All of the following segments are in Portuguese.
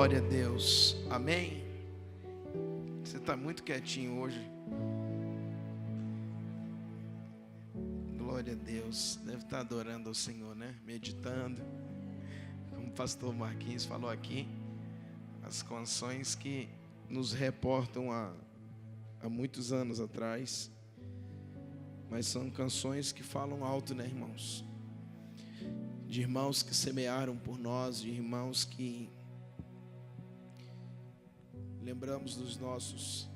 Glória a Deus, amém? Você está muito quietinho hoje. Glória a Deus, deve estar adorando ao Senhor, né? Meditando, como o pastor Marquinhos falou aqui, as canções que nos reportam há muitos anos atrás, mas são canções que falam alto, né, irmãos? De irmãos que semearam por nós, de irmãos que lembramos dos nossos,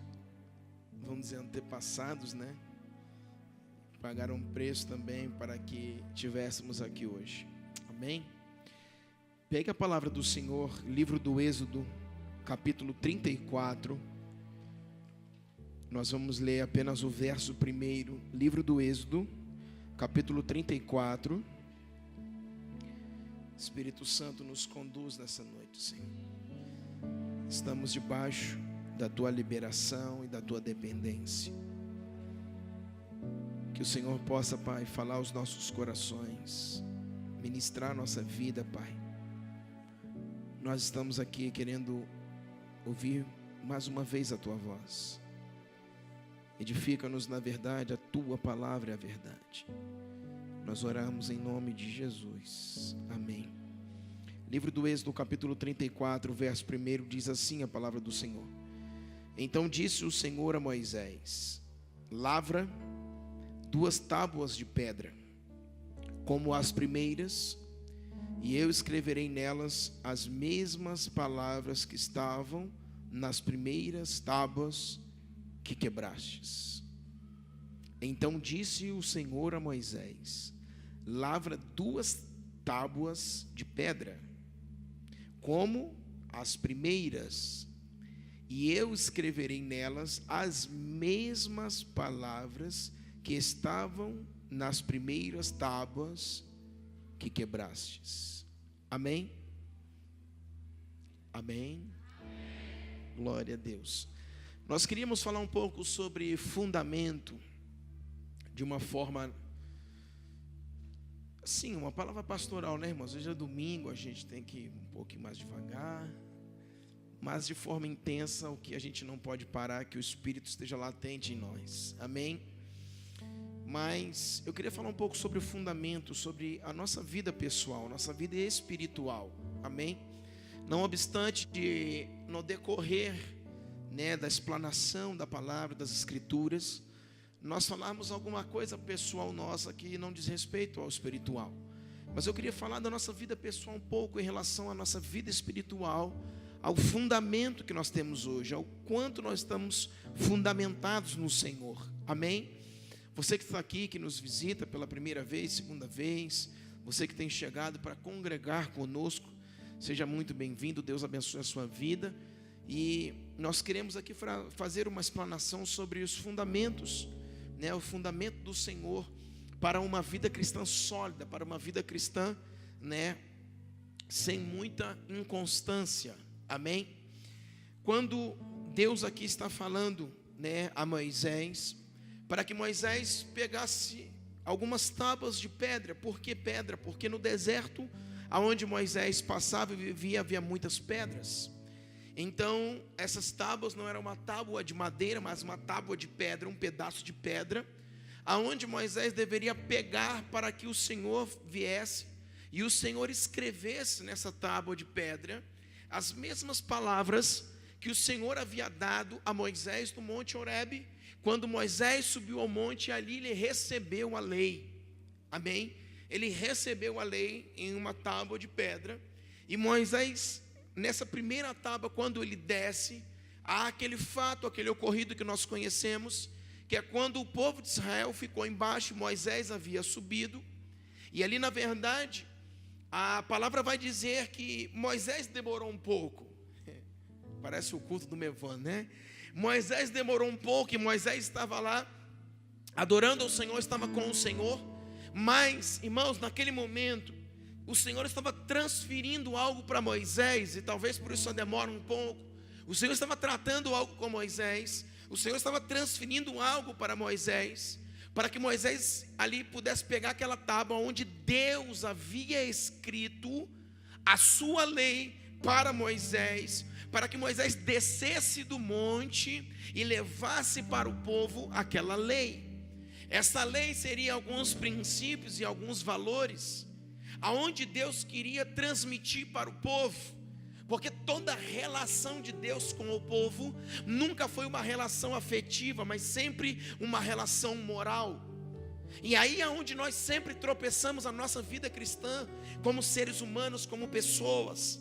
vamos dizer, antepassados, né? Pagaram um preço também para que estivéssemos aqui hoje. Amém? Pegue a palavra do Senhor, livro do Êxodo, capítulo 34. Nós vamos ler apenas o verso primeiro, livro do Êxodo, capítulo 34. Espírito Santo nos conduz nessa noite, Senhor. Estamos debaixo da Tua liberação e da Tua dependência. Que o Senhor possa, Pai, falar aos nossos corações, ministrar a nossa vida, Pai. Nós estamos aqui querendo ouvir mais uma vez a Tua voz. Edifica-nos na verdade, a Tua palavra é a verdade. Nós oramos em nome de Jesus. Amém. Livro do Êxodo, capítulo 34, verso 1, diz assim a palavra do Senhor. Então disse o Senhor a Moisés: lavra 2 tábuas de pedra, como as primeiras, e eu escreverei nelas as mesmas palavras que estavam nas primeiras tábuas que quebrastes. Então disse o Senhor a Moisés: lavra 2 tábuas de pedra, como as primeiras, e eu escreverei nelas as mesmas palavras que estavam nas primeiras tábuas que quebrastes. Amém? Amém? Glória a Deus. Nós queríamos falar um pouco sobre fundamento, de uma forma, assim, uma palavra pastoral, né, irmãos? Hoje é domingo, a gente tem que ir um pouquinho mais devagar, mas de forma intensa, o que a gente não pode parar, que o Espírito esteja latente em nós. Amém? Mas eu queria falar um pouco sobre o fundamento, sobre a nossa vida pessoal, nossa vida espiritual. Amém? Não obstante de, no decorrer, né, da explanação da palavra, das Escrituras, nós falarmos alguma coisa pessoal nossa que não diz respeito ao espiritual. Mas eu queria falar da nossa vida pessoal um pouco em relação à nossa vida espiritual, ao fundamento que nós temos hoje, ao quanto nós estamos fundamentados no Senhor. Amém? Você que está aqui, que nos visita pela primeira vez, segunda vez, você que tem chegado para congregar conosco, seja muito bem-vindo. Deus abençoe a sua vida. E nós queremos aqui fazer uma explanação sobre os fundamentos, né, o fundamento do Senhor para uma vida cristã sólida, para uma vida cristã, né, sem muita inconstância. Amém? Quando Deus aqui está falando, né, a Moisés, para que Moisés pegasse algumas tábuas de pedra. Por que pedra? Porque no deserto, aonde Moisés passava e vivia, havia muitas pedras. Então, essas tábuas não eram uma tábua de madeira, mas uma tábua de pedra, um pedaço de pedra, aonde Moisés deveria pegar para que o Senhor viesse e o Senhor escrevesse nessa tábua de pedra as mesmas palavras que o Senhor havia dado a Moisés no Monte Horebe, quando Moisés subiu ao monte, e ali ele recebeu a lei. Amém? Ele recebeu a lei em uma tábua de pedra, e Moisés, nessa primeira tábua, quando ele desce, há aquele fato, aquele ocorrido que nós conhecemos, que é quando o povo de Israel ficou embaixo, Moisés havia subido, e ali na verdade, a palavra vai dizer que Moisés demorou um pouco, parece o culto do Mevan, né? Moisés demorou um pouco, e Moisés estava lá, adorando ao Senhor, estava com o Senhor, mas, irmãos, naquele momento, o Senhor estava transferindo algo para Moisés, e talvez por isso só demora um pouco. O Senhor estava tratando algo com Moisés, o Senhor estava transferindo algo para Moisés, para que Moisés ali pudesse pegar aquela tábua onde Deus havia escrito a sua lei, para Moisés, para que Moisés descesse do monte e levasse para o povo aquela lei. Essa lei seria alguns princípios e alguns valores, aonde Deus queria transmitir para o povo, porque toda relação de Deus com o povo nunca foi uma relação afetiva, mas sempre uma relação moral. E aí é onde nós sempre tropeçamos a nossa vida cristã, como seres humanos, como pessoas.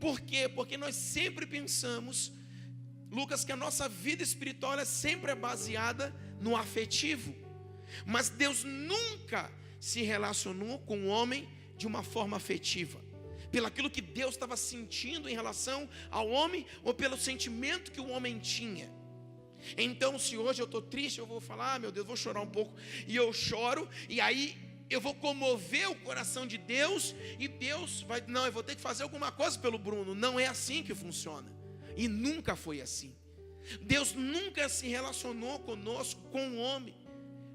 Por quê? Porque nós sempre pensamos, Lucas, que a nossa vida espiritual sempre é baseada no afetivo. Mas Deus nunca se relacionou com o homem de uma forma afetiva, pelo aquilo que Deus estava sentindo em relação ao homem, ou pelo sentimento que o homem tinha. Então, se hoje eu estou triste, eu vou falar, meu Deus, vou chorar um pouco, e eu choro, e aí eu vou comover o coração de Deus, e Deus vai, não, eu vou ter que fazer alguma coisa pelo Bruno. Não é assim que funciona, e nunca foi assim. Deus nunca se relacionou conosco, com o homem,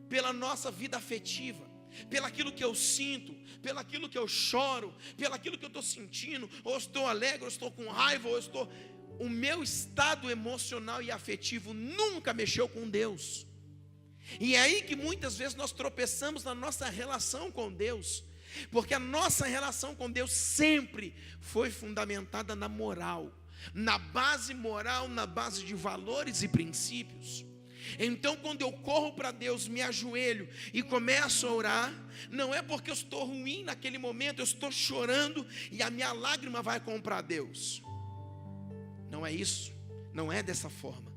pela nossa vida afetiva, pelo aquilo que eu sinto, pelo aquilo que eu choro, pelo aquilo que eu estou sentindo, ou estou alegre, ou estou com raiva, ou estou... O meu estado emocional e afetivo nunca mexeu com Deus. E é aí que muitas vezes nós tropeçamos na nossa relação com Deus, porque a nossa relação com Deus sempre foi fundamentada na moral, na base moral, na base de valores e princípios. Então, quando eu corro para Deus, me ajoelho e começo a orar, não é porque eu estou ruim naquele momento, eu estou chorando e a minha lágrima vai comprar Deus. Não é isso, não é dessa forma.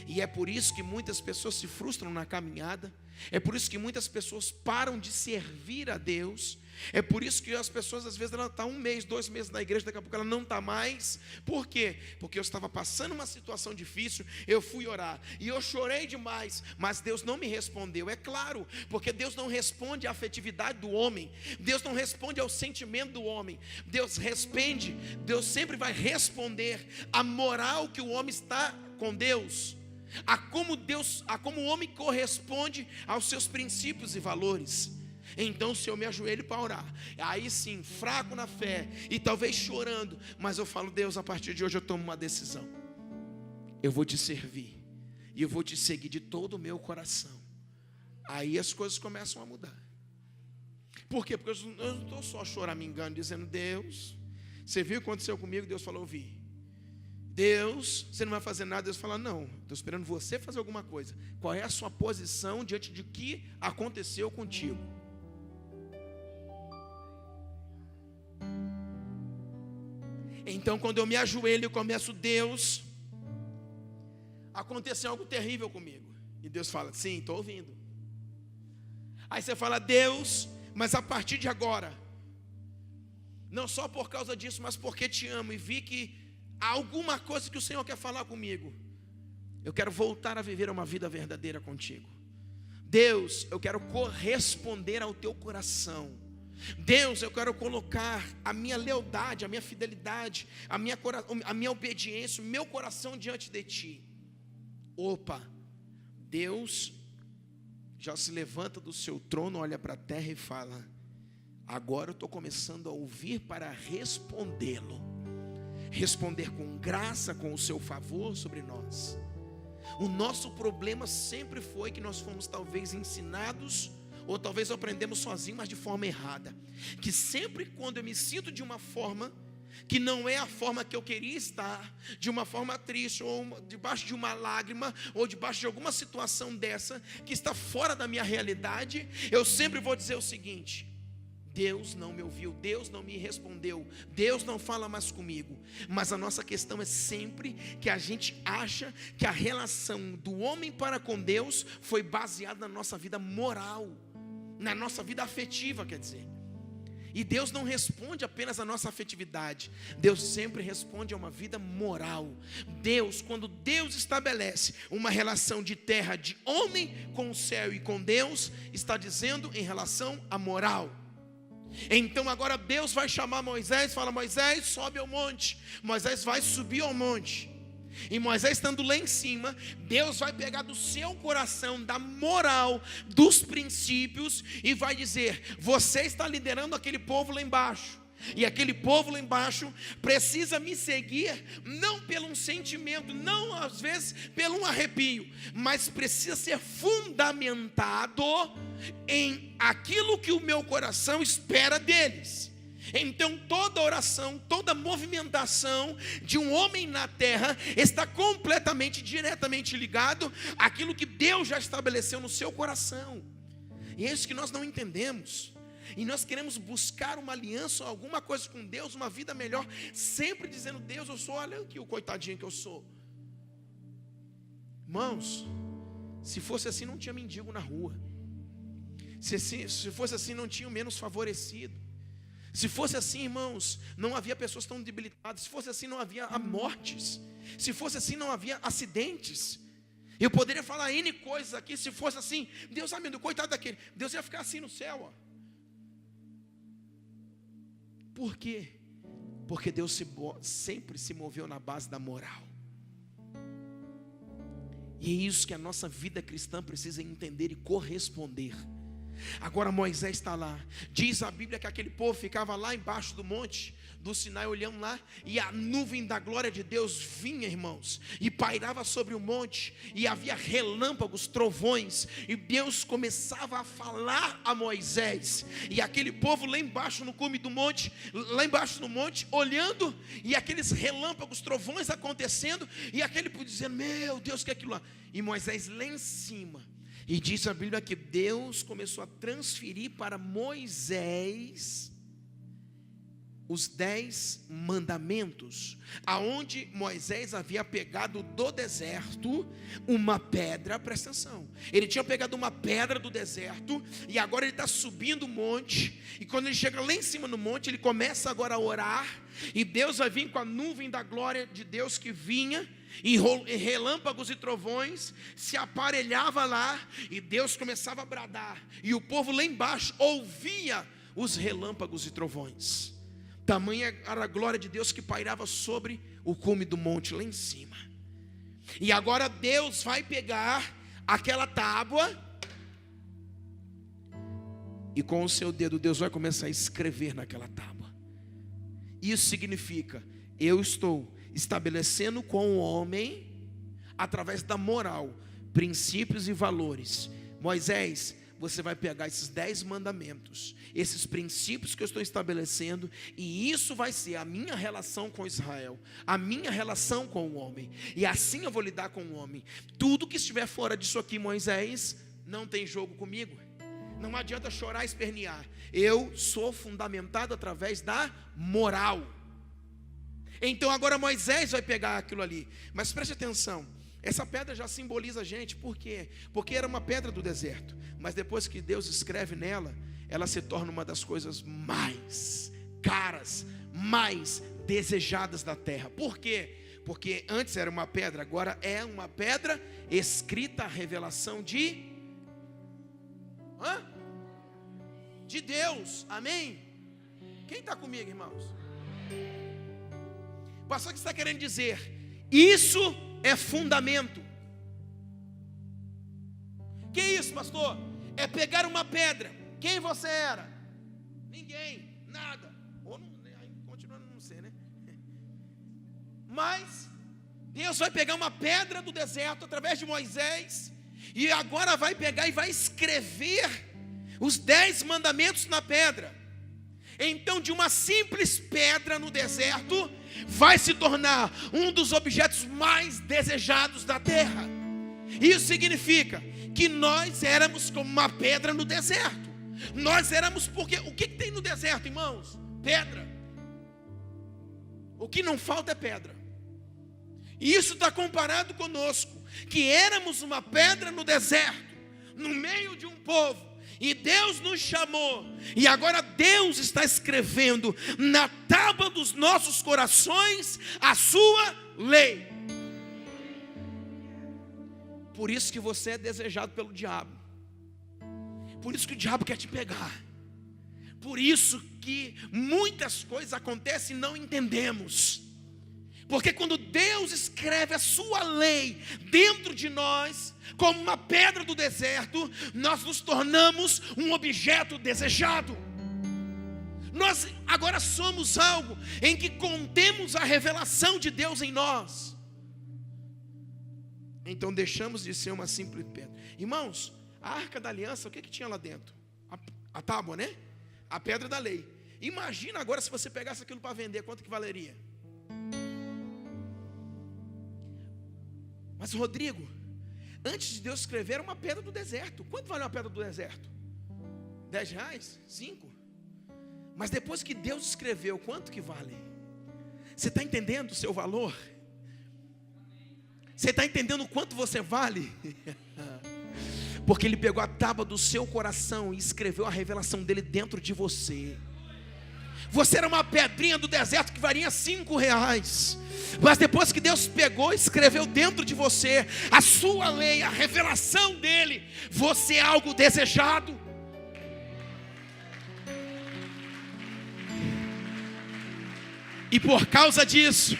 E é por isso que muitas pessoas se frustram na caminhada, é por isso que muitas pessoas param de servir a Deus, é por isso que as pessoas às vezes ela está 1 mês, 2 meses na igreja, daqui a pouco ela não está mais. Por quê? Porque eu estava passando uma situação difícil, eu fui orar e eu chorei demais, mas Deus não me respondeu. É claro, porque Deus não responde à afetividade do homem, Deus não responde ao sentimento do homem, Deus sempre vai responder à moral que o homem está com Deus, a como o homem corresponde aos seus princípios e valores. Então, se eu me ajoelho para orar, aí sim, fraco na fé e talvez chorando, mas eu falo, Deus, a partir de hoje eu tomo uma decisão, eu vou te servir e eu vou te seguir de todo o meu coração. Aí as coisas começam a mudar. Por quê? Porque eu não estou só choramingando, dizendo, Deus, você viu o que aconteceu comigo? Deus falou, vi. Deus, você não vai fazer nada. Deus fala, não, estou esperando você fazer alguma coisa. Qual é a sua posição diante de que aconteceu contigo? Então, quando eu me ajoelho e começo, Deus, aconteceu algo terrível comigo. E Deus fala, sim, estou ouvindo. Aí você fala, Deus, mas a partir de agora, não só por causa disso, mas porque te amo e vi que há alguma coisa que o Senhor quer falar comigo, eu quero voltar a viver uma vida verdadeira contigo. Deus, eu quero corresponder ao teu coração. Deus, eu quero colocar a minha lealdade, a minha fidelidade, a minha obediência, o meu coração diante de ti. Opa, Deus já se levanta do seu trono, olha para a terra e fala, agora eu estou começando a ouvir para respondê-lo. Responder com graça, com o seu favor sobre nós. O nosso problema sempre foi que nós fomos talvez ensinados, ou talvez aprendemos sozinhos, mas de forma errada. Que sempre quando eu me sinto de uma forma que não é a forma que eu queria estar, de uma forma triste, ou debaixo de uma lágrima, ou debaixo de alguma situação dessa, que está fora da minha realidade, eu sempre vou dizer o seguinte, Deus não me ouviu, Deus não me respondeu, Deus não fala mais comigo. Mas a nossa questão é sempre que a gente acha que a relação do homem para com Deus foi baseada na nossa vida moral, na nossa vida afetiva, quer dizer. E Deus não responde apenas à nossa afetividade, Deus sempre responde a uma vida moral. Deus, quando Deus estabelece uma relação de terra, de homem com o céu e com Deus, está dizendo em relação à moral. Então agora Deus vai chamar Moisés, fala, Moisés, sobe ao monte. Moisés vai subir ao monte. E Moisés estando lá em cima, Deus vai pegar do seu coração, da moral, dos princípios, e vai dizer, você está liderando aquele povo lá embaixo, E aquele povo lá embaixo precisa me seguir, não pelo um sentimento, não às vezes pelo um arrepio, mas precisa ser fundamentado em aquilo que o meu coração espera deles. Então toda oração, toda movimentação de um homem na terra está completamente, diretamente ligado àquilo que Deus já estabeleceu no seu coração. E é isso que nós não entendemos. E nós queremos buscar uma aliança, alguma coisa com Deus, uma vida melhor, sempre dizendo: Deus, eu sou, olha aqui o coitadinho que eu sou. Irmãos, se fosse assim não tinha mendigo na rua. Se fosse assim não tinha o menos favorecido. Se fosse assim, irmãos, não havia pessoas tão debilitadas. Se fosse assim não havia mortes. Se fosse assim não havia acidentes. Eu poderia falar N coisas aqui. Se fosse assim, Deus, meu Deus, coitado daquele, Deus ia ficar assim no céu, ó. Por quê? Porque Deus sempre se moveu na base da moral. E é isso que a nossa vida cristã precisa entender e corresponder. Agora Moisés está lá. Diz a Bíblia que aquele povo ficava lá embaixo do monte do Sinai, olhando lá, e a nuvem da glória de Deus vinha, irmãos, e pairava sobre o monte, e havia relâmpagos, trovões, e Deus começava a falar a Moisés, e aquele povo lá embaixo no cume do monte, lá embaixo no monte, olhando, e aqueles relâmpagos, trovões acontecendo, e aquele povo dizendo: meu Deus, que é aquilo lá? E Moisés lá em cima. E diz a Bíblia que Deus começou a transferir para Moisés os 10 mandamentos, aonde Moisés havia pegado do deserto uma pedra. Presta atenção, ele tinha pegado uma pedra do deserto, e agora ele está subindo o monte, e quando ele chega lá em cima no monte, ele começa agora a orar, e Deus vai vir com a nuvem da glória de Deus que vinha, e relâmpagos e trovões se aparelhava lá, e Deus começava a bradar, e o povo lá embaixo ouvia os relâmpagos e trovões. Tamanha era a glória de Deus que pairava sobre o cume do monte lá em cima. E agora Deus vai pegar aquela tábua, e com o seu dedo Deus vai começar a escrever naquela tábua. Isso significa: eu estou estabelecendo com o homem, através da moral, princípios e valores. Moisés, você vai pegar esses 10 mandamentos, esses princípios que eu estou estabelecendo, e isso vai ser a minha relação com Israel, a minha relação com o homem, e assim eu vou lidar com o homem. Tudo que estiver fora disso aqui, Moisés, não tem jogo comigo. Não adianta chorar e espernear. Eu sou fundamentado através da moral. Então agora Moisés vai pegar aquilo ali. Mas preste atenção, essa pedra já simboliza a gente. Por quê? Porque era uma pedra do deserto, mas depois que Deus escreve nela, ela se torna uma das coisas mais caras, mais desejadas da terra. Por quê? Porque antes era uma pedra, agora é uma pedra escrita, a revelação de Deus. Amém? Quem está comigo, irmãos? Pastor, o que está querendo dizer? Isso é fundamento. Que isso, pastor? É pegar uma pedra. Quem você era? Ninguém, nada. Ou não, continuando não sei, né? Mas Deus vai pegar uma pedra do deserto através de Moisés, e agora vai pegar e vai escrever os 10 mandamentos na pedra. Então, de uma simples pedra no deserto, vai se tornar um dos objetos mais desejados da terra. Isso significa que nós éramos como uma pedra no deserto. Nós éramos porque, o que tem no deserto, irmãos? Pedra. O que não falta é pedra. E isso está comparado conosco, que éramos uma pedra no deserto, no meio de um povo. E Deus nos chamou, e agora Deus está escrevendo na tábua dos nossos corações a sua lei. Por isso que você é desejado pelo diabo. Por isso que o diabo quer te pegar. Por isso que muitas coisas acontecem e não entendemos. Porque quando Deus escreve a sua lei dentro de nós, como uma pedra do deserto, nós nos tornamos um objeto desejado. Nós agora somos algo em que contemos a revelação de Deus em nós. Então deixamos de ser uma simples pedra. Irmãos, a Arca da Aliança, o que tinha lá dentro? A tábua, né? A pedra da lei. Imagina agora se você pegasse aquilo para vender, quanto que valeria? Mas Rodrigo, antes de Deus escrever, era uma pedra do deserto. Quanto vale uma pedra do deserto? R$10? 5? Mas depois que Deus escreveu, quanto que vale? Você está entendendo o seu valor? Você está entendendo o quanto você vale? Porque Ele pegou a tábua do seu coração e escreveu a revelação dele dentro de você. Você era uma pedrinha do deserto que valia R$5. Mas depois que Deus pegou e escreveu dentro de você a sua lei, a revelação dele, você é algo desejado. E por causa disso,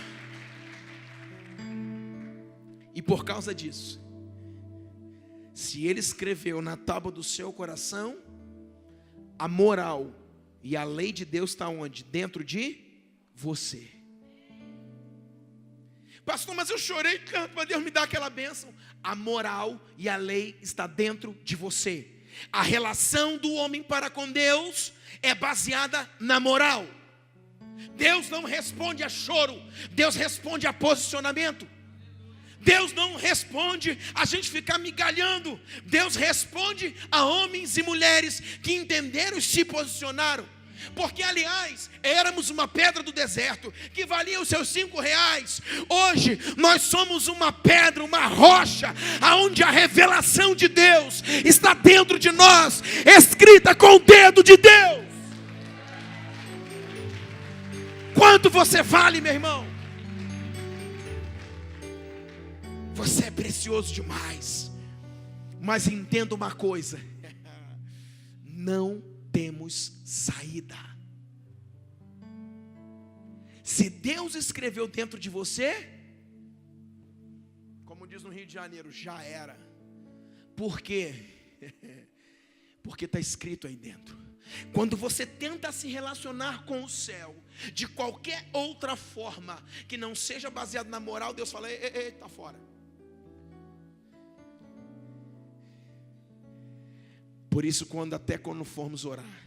se Ele escreveu na tábua do seu coração, a moral e a lei de Deus está onde? Dentro de você. Pastor, mas eu chorei tanto para Deus me dar aquela bênção. A moral e a lei está dentro de você. A relação do homem para com Deus é baseada na moral. Deus não responde a choro, Deus responde a posicionamento. Deus não responde a gente ficar migalhando. Deus responde a homens e mulheres que entenderam e se posicionaram. Porque, aliás, éramos uma pedra do deserto que valia os seus R$5. Hoje nós somos uma pedra, uma rocha, aonde a revelação de Deus está dentro de nós, escrita com o dedo de Deus. Quanto você vale, meu irmão? Você é precioso demais. Mas entenda uma coisa: não temos saída. Se Deus escreveu dentro de você, como diz no Rio de Janeiro, já era. Por quê? Porque está escrito aí dentro. Quando você tenta se relacionar com o céu de qualquer outra forma que não seja baseado na moral, Deus fala: ei, está fora. Por isso, quando formos orar,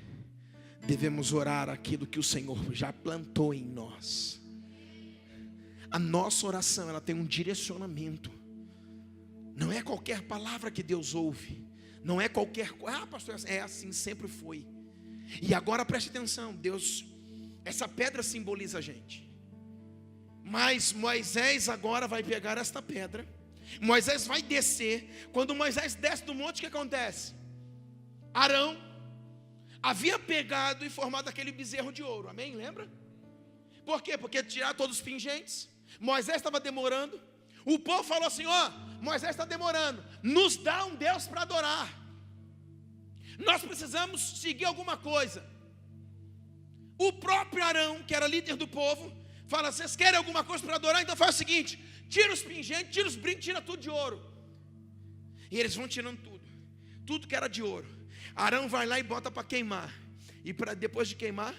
devemos orar aquilo que o Senhor já plantou em nós. A nossa oração, ela tem um direcionamento. Não é qualquer palavra que Deus ouve. Não é qualquer coisa. Pastor, é assim, sempre foi. E agora preste atenção, Deus, essa pedra simboliza a gente. Mas Moisés agora vai pegar esta pedra. Moisés vai descer. Quando Moisés desce do monte, o que acontece? Arão havia pegado e formado aquele bezerro de ouro, amém? Lembra? Por quê? Porque tirar todos os pingentes. Moisés estava demorando. O povo falou assim: Moisés está demorando, nos dá um Deus para adorar. Nós precisamos seguir alguma coisa. O próprio Arão, que era líder do povo, fala: vocês querem alguma coisa para adorar? Então faz o seguinte: tira os pingentes, tira os brincos, tira tudo de ouro. E eles vão tirando tudo que era de ouro. Arão vai lá e bota para queimar. E depois de queimar,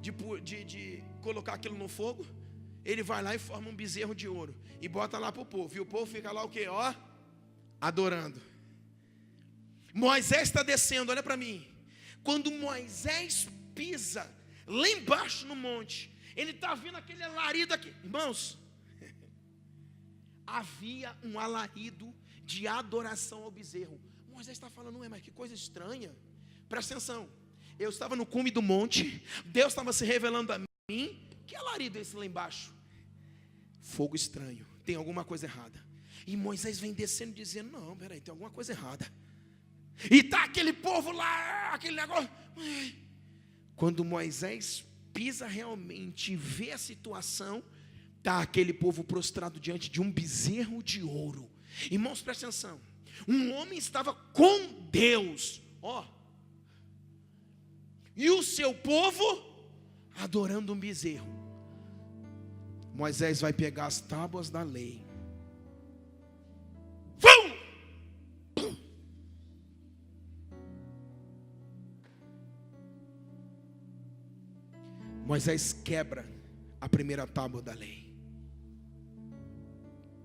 de colocar aquilo no fogo, ele vai lá e forma um bezerro de ouro e bota lá para o povo. E o povo fica lá o quê? Adorando. Moisés está descendo, olha para mim. Quando Moisés pisa lá embaixo no monte, ele está vendo aquele alarido aqui. Irmãos, havia um alarido de adoração ao bezerro. Moisés está falando: mas que coisa estranha. Presta atenção. Eu estava no cume do monte, Deus estava se revelando a mim. Que alarido é esse lá embaixo? Fogo estranho, tem alguma coisa errada. E Moisés vem descendo dizendo: não, peraí, tem alguma coisa errada. E está aquele povo lá, aquele negócio. Quando Moisés pisa realmente e vê a situação, está aquele povo prostrado diante de um bezerro de ouro. Irmãos, presta atenção. Um homem estava com Deus, e o seu povo adorando um bezerro. Moisés vai pegar as tábuas da lei. Moisés quebra a primeira tábua da lei,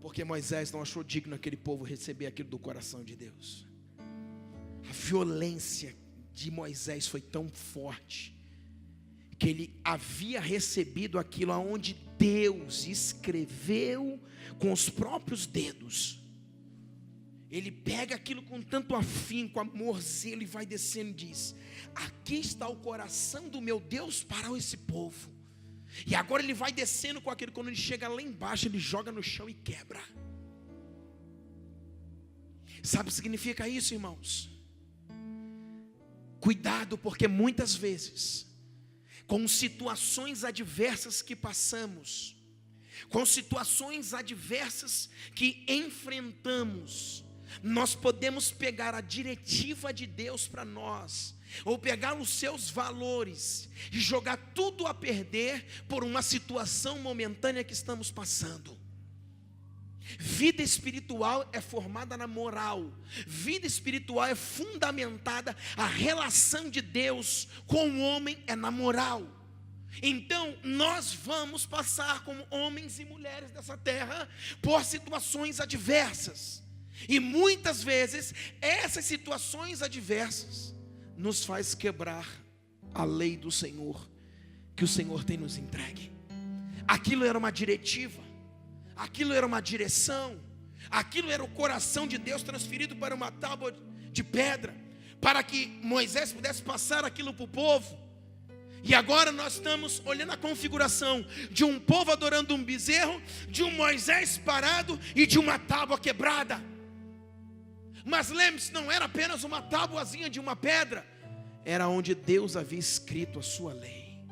porque Moisés não achou digno aquele povo receber aquilo do coração de Deus. A violência de Moisés foi tão forte que ele havia recebido aquilo aonde Deus escreveu com os próprios dedos. Ele pega aquilo com tanto afinco, amor, zelo, e vai descendo e diz: aqui está o coração do meu Deus para esse povo. E agora ele vai descendo com aquilo. Quando ele chega lá embaixo, ele joga no chão e quebra. Sabe o que significa isso, irmãos? Cuidado, porque muitas vezes, com situações adversas que passamos, com situações adversas que enfrentamos, nós podemos pegar a diretiva de Deus para nós, ou pegar os seus valores e jogar tudo a perder por uma situação momentânea que estamos passando. Vida espiritual é formada na moral. Vida espiritual é fundamentada, a relação de Deus com o homem é na moral. Então nós vamos passar como homens e mulheres dessa terra por situações adversas. E muitas vezes essas situações adversas nos faz quebrar a lei do Senhor, que o Senhor tem nos entregue. Aquilo era uma diretiva, aquilo era uma direção, aquilo era o coração de Deus transferido para uma tábua de pedra, para que Moisés pudesse passar aquilo para o povo. E agora nós estamos olhando a configuração de um povo adorando um bezerro, de um Moisés parado e de uma tábua quebrada. Mas lembre-se, não era apenas uma tábuazinha de uma pedra, era onde Deus havia escrito a sua lei.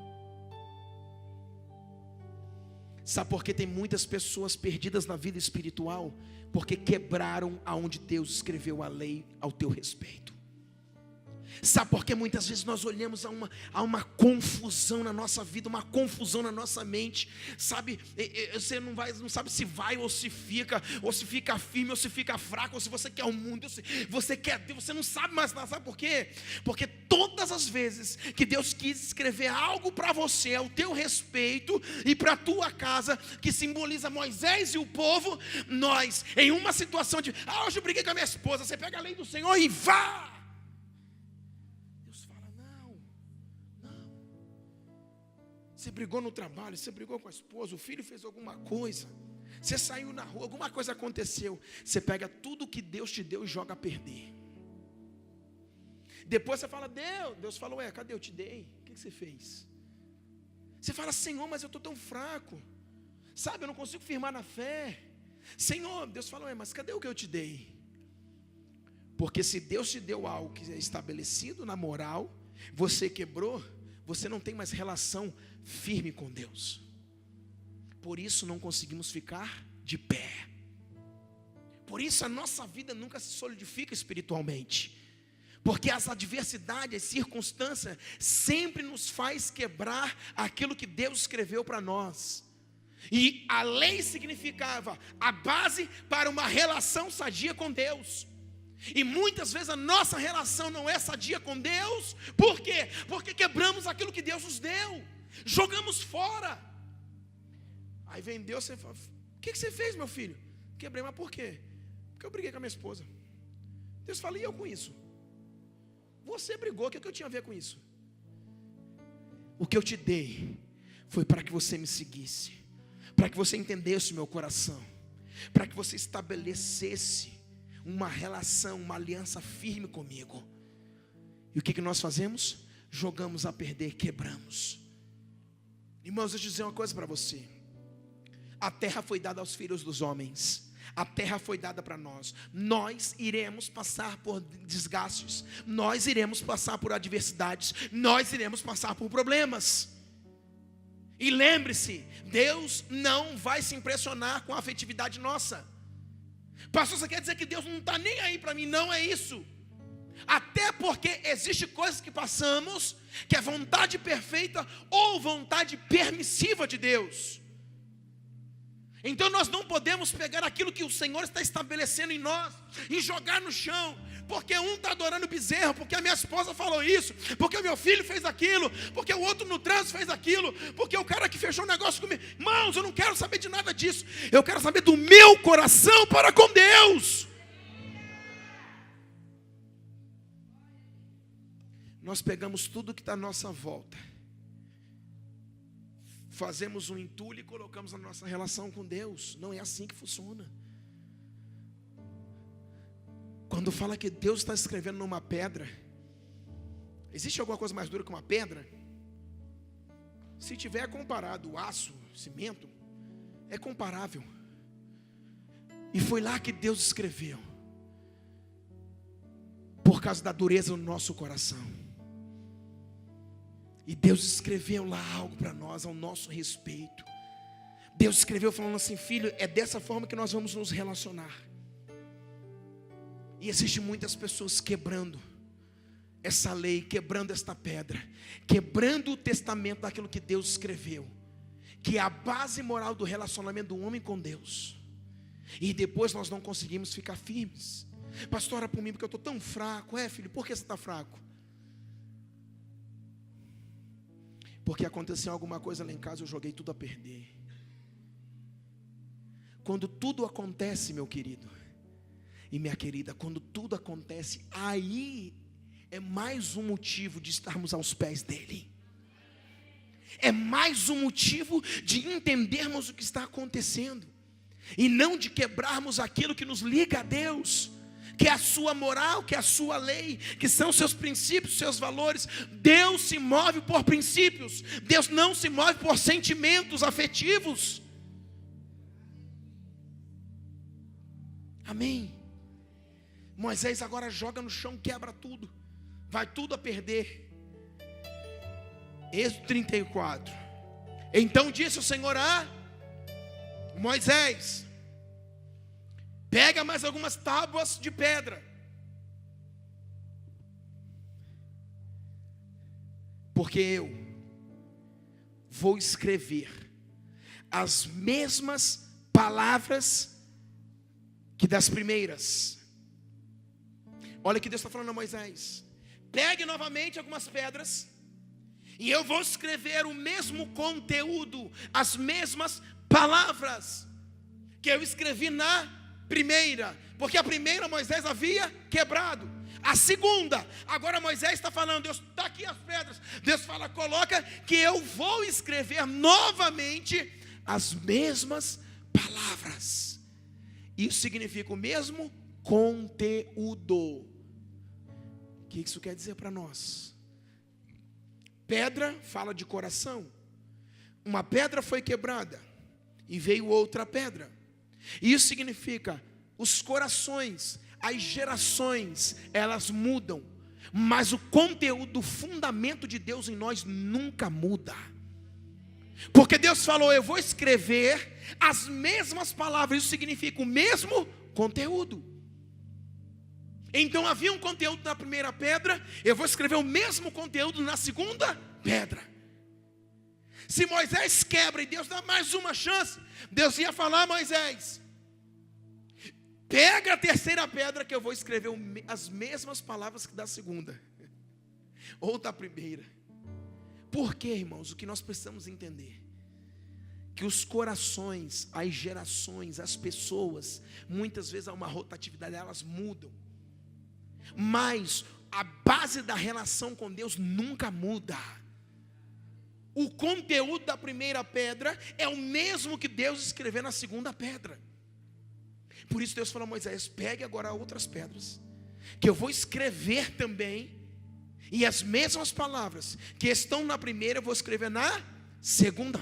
Sabe por que tem muitas pessoas perdidas na vida espiritual? Porque quebraram aonde Deus escreveu a lei ao teu respeito. Sabe por que muitas vezes nós olhamos a uma confusão na nossa vida, uma confusão na nossa mente, sabe? Você não sabe se vai ou se fica firme ou se fica fraco, ou se você quer o mundo, ou se você quer Deus, você não sabe mais nada. Sabe por quê? Porque todas as vezes que Deus quis escrever algo para você, ao teu respeito e para a tua casa, que simboliza Moisés e o povo, nós, em uma situação de, hoje eu briguei com a minha esposa, você pega a lei do Senhor e vá. Você brigou no trabalho, você brigou com a esposa, o filho fez alguma coisa, você saiu na rua, alguma coisa aconteceu. Você pega tudo que Deus te deu e joga a perder. Depois você fala: Deus falou: cadê eu te dei? O que você fez? Você fala: Senhor, mas eu estou tão fraco, sabe, eu não consigo firmar na fé. Senhor, Deus falou: mas cadê o que eu te dei? Porque se Deus te deu algo que é estabelecido na moral, você quebrou, você não tem mais relação firme com Deus. Por isso não conseguimos ficar de pé. Por isso a nossa vida nunca se solidifica espiritualmente. Porque as adversidades, as circunstâncias sempre nos faz quebrar aquilo que Deus escreveu para nós. E a lei significava a base para uma relação sadia com Deus. E muitas vezes a nossa relação não é sadia com Deus. Por quê? Porque quebramos aquilo que Deus nos deu, jogamos fora. Aí vem Deus, você fala: o que você fez, meu filho? Quebrei. Mas por quê? Porque eu briguei com a minha esposa. Deus fala: e eu com isso? Você brigou, o que eu tinha a ver com isso? O que eu te dei foi para que você me seguisse, para que você entendesse o meu coração, para que você estabelecesse uma relação, uma aliança firme comigo. E o que nós fazemos? Jogamos a perder, quebramos. Irmãos, deixa eu dizer uma coisa para você. A terra foi dada aos filhos dos homens. A terra foi dada para nós. Nós iremos passar por desgastes, nós iremos passar por adversidades, nós iremos passar por problemas. E lembre-se, Deus não vai se impressionar com a afetividade nossa. Pastor, você quer dizer que Deus não está nem aí para mim? Não é isso. Até porque existe coisas que passamos, que é vontade perfeita ou vontade permissiva de Deus. Então nós não podemos pegar aquilo que o Senhor está estabelecendo em nós e jogar no chão, porque um está adorando bezerro, porque a minha esposa falou isso, porque o meu filho fez aquilo, porque o outro no trânsito fez aquilo, porque o cara que fechou o negócio comigo. Irmãos, eu não quero saber de nada disso, eu quero saber do meu coração para com Deus. Nós pegamos tudo que está à nossa volta, fazemos um entulho e colocamos na nossa relação com Deus. Não é assim que funciona. Quando fala que Deus está escrevendo numa pedra, existe alguma coisa mais dura que uma pedra? Se tiver comparado aço, cimento, é comparável. E foi lá que Deus escreveu, por causa da dureza do nosso coração. E Deus escreveu lá algo para nós, ao nosso respeito. Deus escreveu falando assim: filho, é dessa forma que nós vamos nos relacionar. E existem muitas pessoas quebrando essa lei, quebrando esta pedra, quebrando o testamento daquilo que Deus escreveu, que é a base moral do relacionamento do homem com Deus. E depois nós não conseguimos ficar firmes. Pastor, ora por mim porque eu estou tão fraco. É, filho, por que você está fraco? Porque aconteceu alguma coisa lá em casa, eu joguei tudo a perder. Quando tudo acontece, meu querido e minha querida, quando tudo acontece, aí é mais um motivo de estarmos aos pés dele. É mais um motivo de entendermos o que está acontecendo, e não de quebrarmos aquilo que nos liga a Deus, que é a sua moral, que é a sua lei, que são seus princípios, seus valores. Deus se move por princípios, Deus não se move por sentimentos afetivos. Amém? Moisés agora joga no chão, quebra tudo, vai tudo a perder. Êxodo 34. Então disse o Senhor a Moisés: pega mais algumas tábuas de pedra, porque eu vou escrever as mesmas palavras que das primeiras. Olha que Deus está falando a Moisés: pegue novamente algumas pedras, e eu vou escrever o mesmo conteúdo, as mesmas palavras que eu escrevi na primeira, porque a primeira Moisés havia quebrado. A segunda, agora Moisés está falando: Deus, está aqui as pedras. Deus fala: coloca que eu vou escrever novamente as mesmas palavras. Isso significa o mesmo conteúdo. O que isso quer dizer para nós? Pedra fala de coração. Uma pedra foi quebrada e veio outra pedra. Isso significa os corações, as gerações, elas mudam, mas o conteúdo, o fundamento de Deus em nós nunca muda. Porque Deus falou: eu vou escrever as mesmas palavras. Isso significa o mesmo conteúdo. Então havia um conteúdo na primeira pedra, eu vou escrever o mesmo conteúdo na segunda pedra. Se Moisés quebra e Deus dá mais uma chance, Deus ia falar a Moisés: pega a terceira pedra que eu vou escrever as mesmas palavras que da segunda ou da primeira. Por quê, irmãos? O que nós precisamos entender, que os corações, as gerações, as pessoas, muitas vezes há uma rotatividade, elas mudam, mas a base da relação com Deus nunca muda. O conteúdo da primeira pedra é o mesmo que Deus escreveu na segunda pedra. Por isso Deus falou a Moisés: pegue agora outras pedras, que eu vou escrever também, e as mesmas palavras que estão na primeira eu vou escrever na segunda.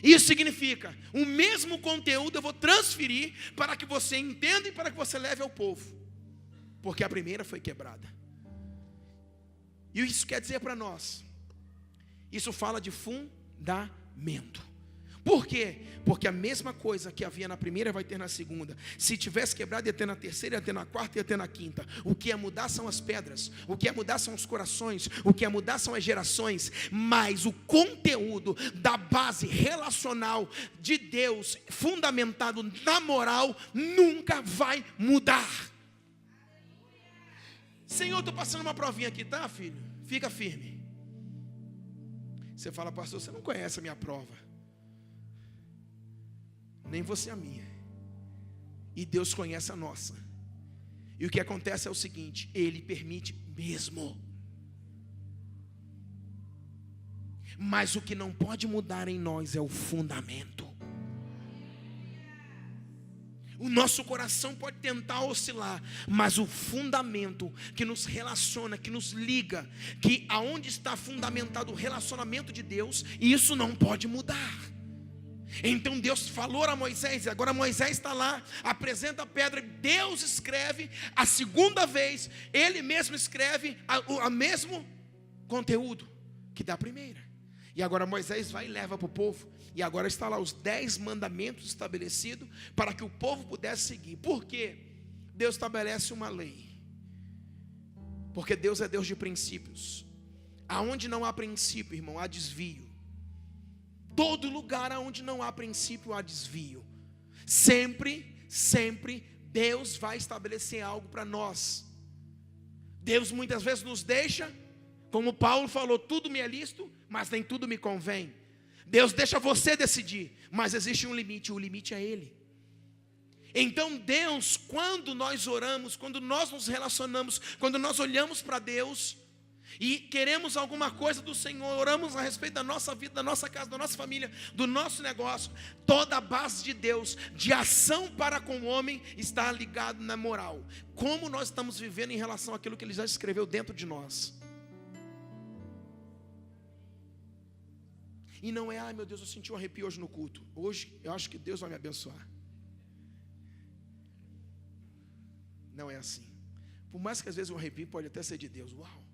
Isso significa, o mesmo conteúdo eu vou transferir para que você entenda e para que você leve ao povo, porque a primeira foi quebrada. E isso quer dizer para nós, isso fala de fundamento. Por quê? Porque a mesma coisa que havia na primeira vai ter na segunda. Se tivesse quebrado, ia ter na terceira, ia ter na quarta, ia ter na quinta. O que ia mudar são as pedras, o que ia mudar são os corações, o que ia mudar são as gerações. Mas o conteúdo da base relacional de Deus, fundamentado na moral, nunca vai mudar. Senhor, estou passando uma provinha aqui, tá, filho? Fica firme. Você fala, pastor, você não conhece a minha prova. Nem você a minha. E Deus conhece a nossa. E o que acontece é o seguinte: Ele permite mesmo. Mas o que não pode mudar em nós é o fundamento. O nosso coração pode tentar oscilar, mas o fundamento que nos relaciona, que nos liga, que aonde está fundamentado o relacionamento de Deus, isso não pode mudar. Então Deus falou a Moisés, e agora Moisés está lá, apresenta a pedra, Deus escreve, a segunda vez, Ele mesmo escreve o mesmo conteúdo que da primeira. E agora Moisés vai e leva para o povo, e agora está lá os 10 mandamentos estabelecidos, para que o povo pudesse seguir. Por quê? Deus estabelece uma lei, porque Deus é Deus de princípios. Aonde não há princípio, irmão, há desvio. Todo lugar onde não há princípio, há desvio. Sempre Deus vai estabelecer algo para nós. Deus muitas vezes nos deixa, como Paulo falou, tudo me é lícito, mas nem tudo me convém. Deus deixa você decidir, mas existe um limite, o limite é Ele. Então Deus, quando nós oramos, quando nós nos relacionamos, quando nós olhamos para Deus e queremos alguma coisa do Senhor, oramos a respeito da nossa vida, da nossa casa, da nossa família, do nosso negócio, toda a base de Deus, de ação para com o homem, está ligado na moral. Como nós estamos vivendo em relação àquilo que Ele já escreveu dentro de nós. E não é, ai meu Deus, eu senti um arrepio hoje no culto. Hoje eu acho que Deus vai me abençoar. Não é assim. Por mais que às vezes o arrepio pode até ser de Deus. Uau!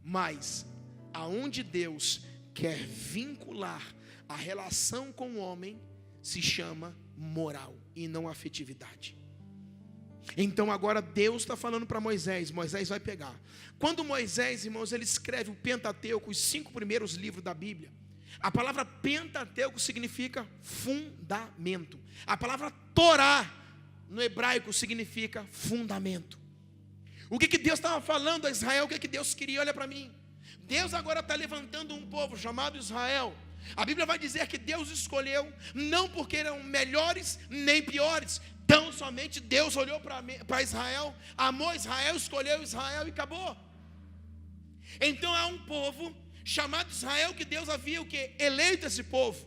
Mas aonde Deus quer vincular a relação com o homem, se chama moral e não afetividade. Então agora Deus está falando para Moisés, Moisés vai pegar. Quando Moisés, irmãos, ele escreve o Pentateuco, os 5 primeiros livros da Bíblia, a palavra Pentateuco significa fundamento. A palavra Torá no hebraico significa fundamento. O que Deus estava falando a Israel, o que Deus queria? Olha para mim. Deus agora está levantando um povo chamado Israel. A Bíblia vai dizer que Deus escolheu, não porque eram melhores nem piores. Tão somente Deus olhou para Israel, amou Israel, escolheu Israel e acabou. Então há um povo chamado Israel que Deus havia o quê? Eleito esse povo.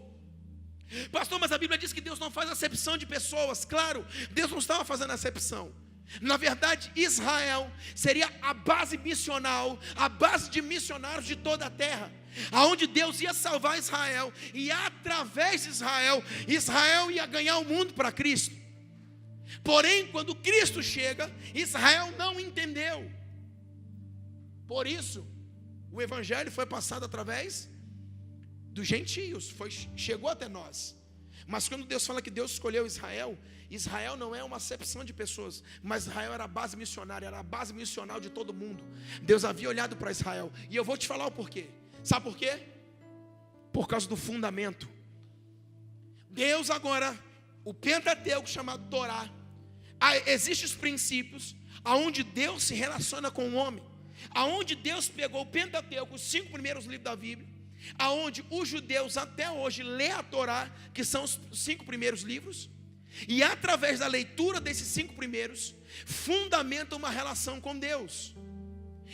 Pastor, mas a Bíblia diz que Deus não faz acepção de pessoas. Claro, Deus não estava fazendo acepção. Na verdade, Israel seria a base missional, a base de missionários de toda a terra, aonde Deus ia salvar Israel, e através de Israel, Israel ia ganhar o mundo para Cristo. Porém, quando Cristo chega, Israel não entendeu. Por isso, o Evangelho foi passado através dos gentios, chegou até nós. Mas quando Deus fala que Deus escolheu Israel, Israel não é uma acepção de pessoas, mas Israel era a base missionária, era a base missional de todo mundo. Deus havia olhado para Israel, e eu vou te falar o porquê. Sabe por quê? Por causa do fundamento. Deus agora, o Pentateuco chamado Torá, existem os princípios aonde Deus se relaciona com o homem, aonde Deus pegou o Pentateuco, os 5 primeiros livros da Bíblia, aonde os judeus até hoje lê a Torá, que são os 5 primeiros livros, e através da leitura desses 5 primeiros, fundamenta uma relação com Deus.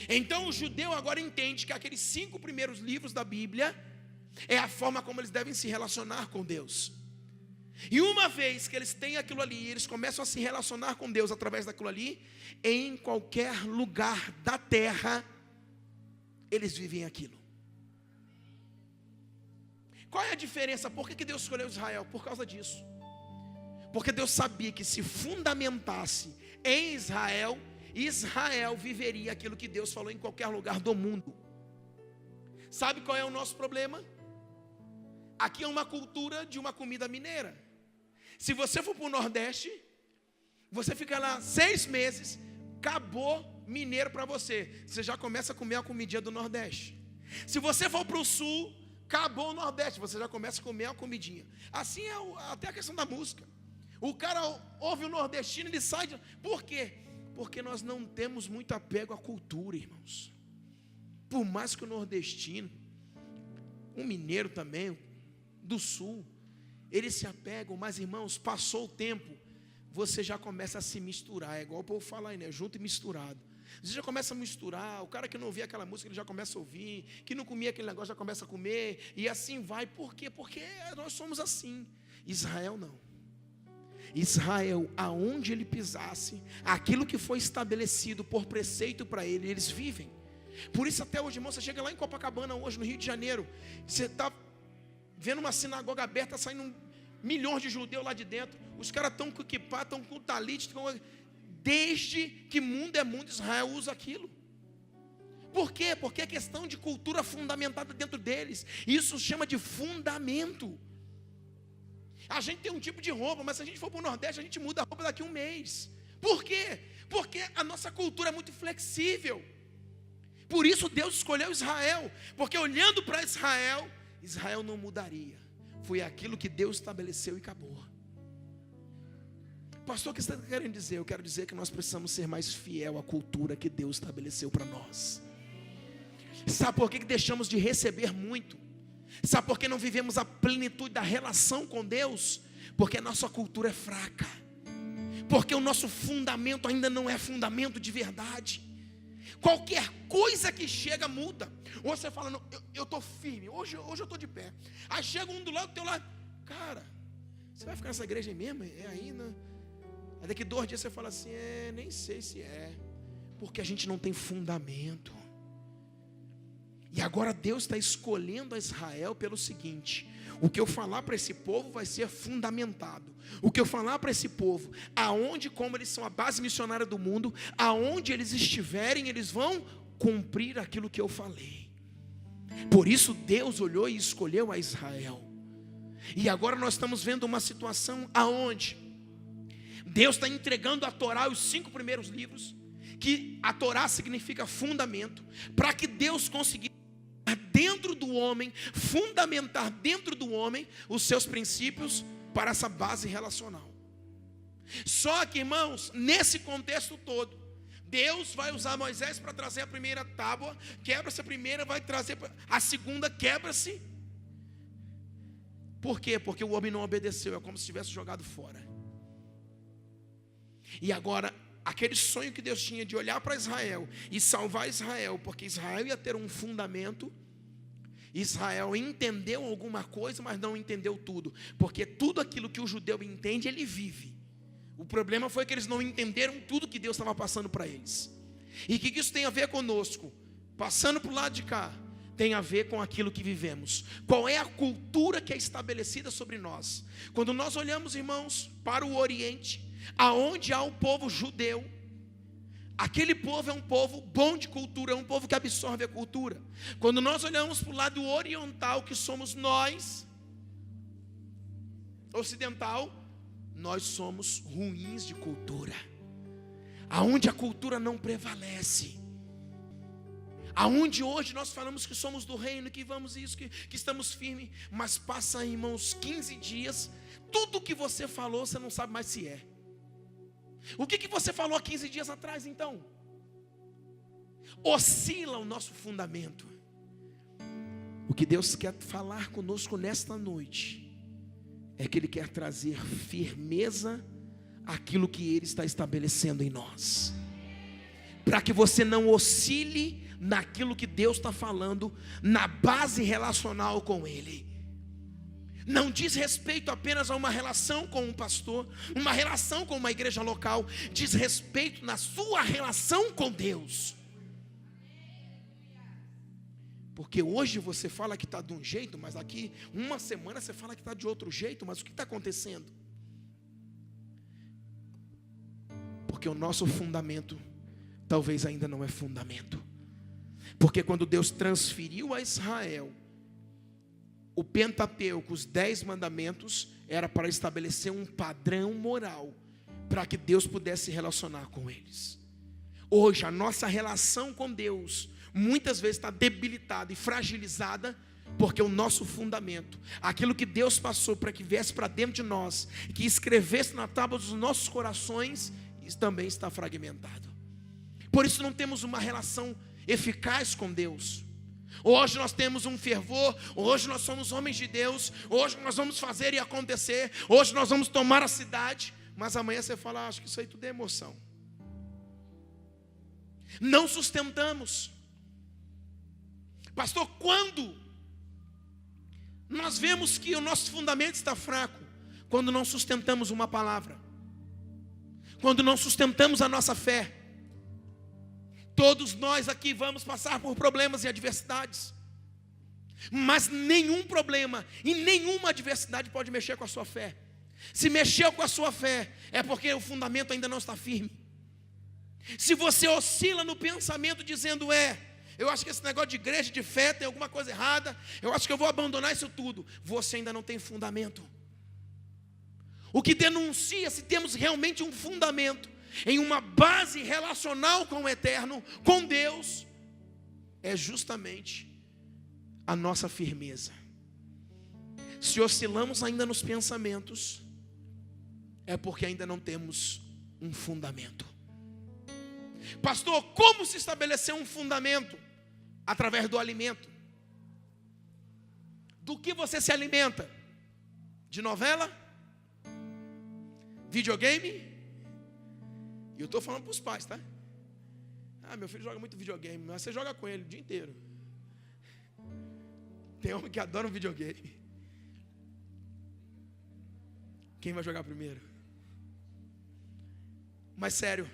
Então o judeu agora entende que aqueles 5 primeiros livros da Bíblia é a forma como eles devem se relacionar com Deus. E uma vez que eles têm aquilo ali, eles começam a se relacionar com Deus através daquilo ali, em qualquer lugar da terra, eles vivem aquilo. Qual é a diferença? Por que Deus escolheu Israel? Por causa disso. Porque Deus sabia que se fundamentasse em Israel, Israel viveria aquilo que Deus falou em qualquer lugar do mundo. Sabe qual é o nosso problema? aqui é uma cultura de uma comida mineira. Se você for para o Nordeste, você fica lá 6 meses, acabou mineiro para você. Você já começa a comer a comidinha do Nordeste. Se você for para o Sul, acabou o Nordeste, você já começa a comer a comidinha. Assim é até a questão da música. O cara ouve o nordestino e ele sai de... Por quê? Porque nós não temos muito apego à cultura, irmãos. Por mais que o nordestino, o mineiro também, do sul, eles se apegam, mas irmãos, passou o tempo, você já começa a se misturar. É igual o povo fala aí, né? Junto e misturado. Você já começa a misturar. O cara que não ouvia aquela música, ele já começa a ouvir. Que não comia aquele negócio, já começa a comer. E assim vai. Por quê? Porque nós somos assim. Israel não. Israel, aonde ele pisasse, aquilo que foi estabelecido por preceito para ele, eles vivem. Por isso até hoje, irmão, você chega lá em Copacabana hoje, no Rio de Janeiro, você está vendo uma sinagoga aberta, saindo milhões de judeus lá de dentro. Os caras estão com equipar, estão com talit, desde que mundo é mundo, Israel usa aquilo. Por quê? Porque é questão de cultura fundamentada dentro deles. Isso chama de fundamento. A gente tem um tipo de roupa, mas se a gente for para o Nordeste, a gente muda a roupa daqui a um mês. Por quê? Porque a nossa cultura é muito flexível. Por isso Deus escolheu Israel, porque olhando para Israel, Israel não mudaria. Foi aquilo que Deus estabeleceu e acabou. Pastor, o que você está querendo dizer? Eu quero dizer que nós precisamos ser mais fiel à cultura que Deus estabeleceu para nós. Sabe por que deixamos de receber muito? Sabe por que não vivemos a plenitude da relação com Deus? Porque a nossa cultura é fraca. Porque o nosso fundamento ainda não é fundamento de verdade. Qualquer coisa que chega muda. Ou você fala, não, eu estou firme, hoje eu estou de pé. Aí chega um do lado do teu lado, cara, você vai ficar nessa igreja aí mesmo? É ainda? Aí daqui 2 dias você fala assim, nem sei se é. Porque a gente não tem fundamento. E agora Deus está escolhendo a Israel pelo seguinte: o que eu falar para esse povo vai ser fundamentado. O que eu falar para esse povo, aonde, como eles são a base missionária do mundo, aonde eles estiverem, eles vão cumprir aquilo que eu falei. Por isso Deus olhou e escolheu a Israel. E agora nós estamos vendo uma situação aonde Deus está entregando a Torá, os 5 primeiros livros, que a Torá significa fundamento, para que Deus conseguisse dentro do homem, fundamentar dentro do homem os seus princípios para essa base relacional. Só que, irmãos, nesse contexto todo, Deus vai usar Moisés para trazer a primeira tábua, quebra-se a primeira, vai trazer a segunda, quebra-se. Por quê? Porque o homem não obedeceu, é como se tivesse jogado fora. E agora, aquele sonho que Deus tinha de olhar para Israel e salvar Israel, porque Israel ia ter um fundamento. Israel entendeu alguma coisa, mas não entendeu tudo, porque tudo aquilo que o judeu entende, ele vive. O problema foi que eles não entenderam tudo que Deus estava passando para eles. E o que isso tem a ver conosco? Passando para o lado de cá, tem a ver com aquilo que vivemos. Qual é a cultura que é estabelecida sobre nós? Quando nós olhamos, irmãos, para o Oriente, aonde há o povo judeu, aquele povo é um povo bom de cultura, é um povo que absorve a cultura. Quando nós olhamos para o lado oriental, que somos nós, ocidental, nós somos ruins de cultura. Aonde a cultura não prevalece. Aonde hoje nós falamos que somos do reino, que vamos isso, que estamos firmes, mas passa, irmãos, 15 dias, tudo que você falou, você não sabe mais se é. O que você falou há 15 dias atrás, então? Oscila o nosso fundamento. O que Deus quer falar conosco nesta noite é que Ele quer trazer firmeza àquilo que Ele está estabelecendo em nós, para que você não oscile naquilo que Deus está falando, na base relacional com Ele. Não diz respeito apenas a uma relação com um pastor, uma relação com uma igreja local, diz respeito na sua relação com Deus. Porque hoje você fala que está de um jeito, mas daqui uma semana você fala que está de outro jeito. Mas o que está acontecendo? Porque o nosso fundamento talvez ainda não é fundamento. Porque quando Deus transferiu a Israel o Pentateuco, os 10 mandamentos, era para estabelecer um padrão moral, para que Deus pudesse se relacionar com eles. Hoje, a nossa relação com Deus, muitas vezes está debilitada e fragilizada, porque o nosso fundamento, aquilo que Deus passou para que viesse para dentro de nós, que escrevesse na tábua dos nossos corações, isso também está fragmentado. Por isso não temos uma relação eficaz com Deus. Hoje nós temos um fervor, hoje nós somos homens de Deus, hoje nós vamos fazer e acontecer, hoje nós vamos tomar a cidade, mas amanhã você fala, acho que isso aí tudo é emoção. Não sustentamos. Pastor, quando nós vemos que o nosso fundamento está fraco? Quando não sustentamos uma palavra, quando não sustentamos a nossa fé. Todos nós aqui vamos passar por problemas e adversidades, mas nenhum problema e nenhuma adversidade pode mexer com a sua fé. Se mexeu com a sua fé, é porque o fundamento ainda não está firme. Se você oscila no pensamento dizendo, eu acho que esse negócio de igreja, de fé, tem alguma coisa errada, eu acho que eu vou abandonar isso tudo, você ainda não tem fundamento. O que denuncia se temos realmente um fundamento, em uma base relacional com o eterno, com Deus, é justamente a nossa firmeza. Se oscilamos ainda nos pensamentos, é porque ainda não temos um fundamento. Pastor, como se estabelecer um fundamento? Através do alimento. Do que você se alimenta? De novela? Videogame? E eu estou falando para os pais, tá? Meu filho joga muito videogame, mas você joga com ele o dia inteiro. Tem homem que adora um videogame. Quem vai jogar primeiro? Mas sério,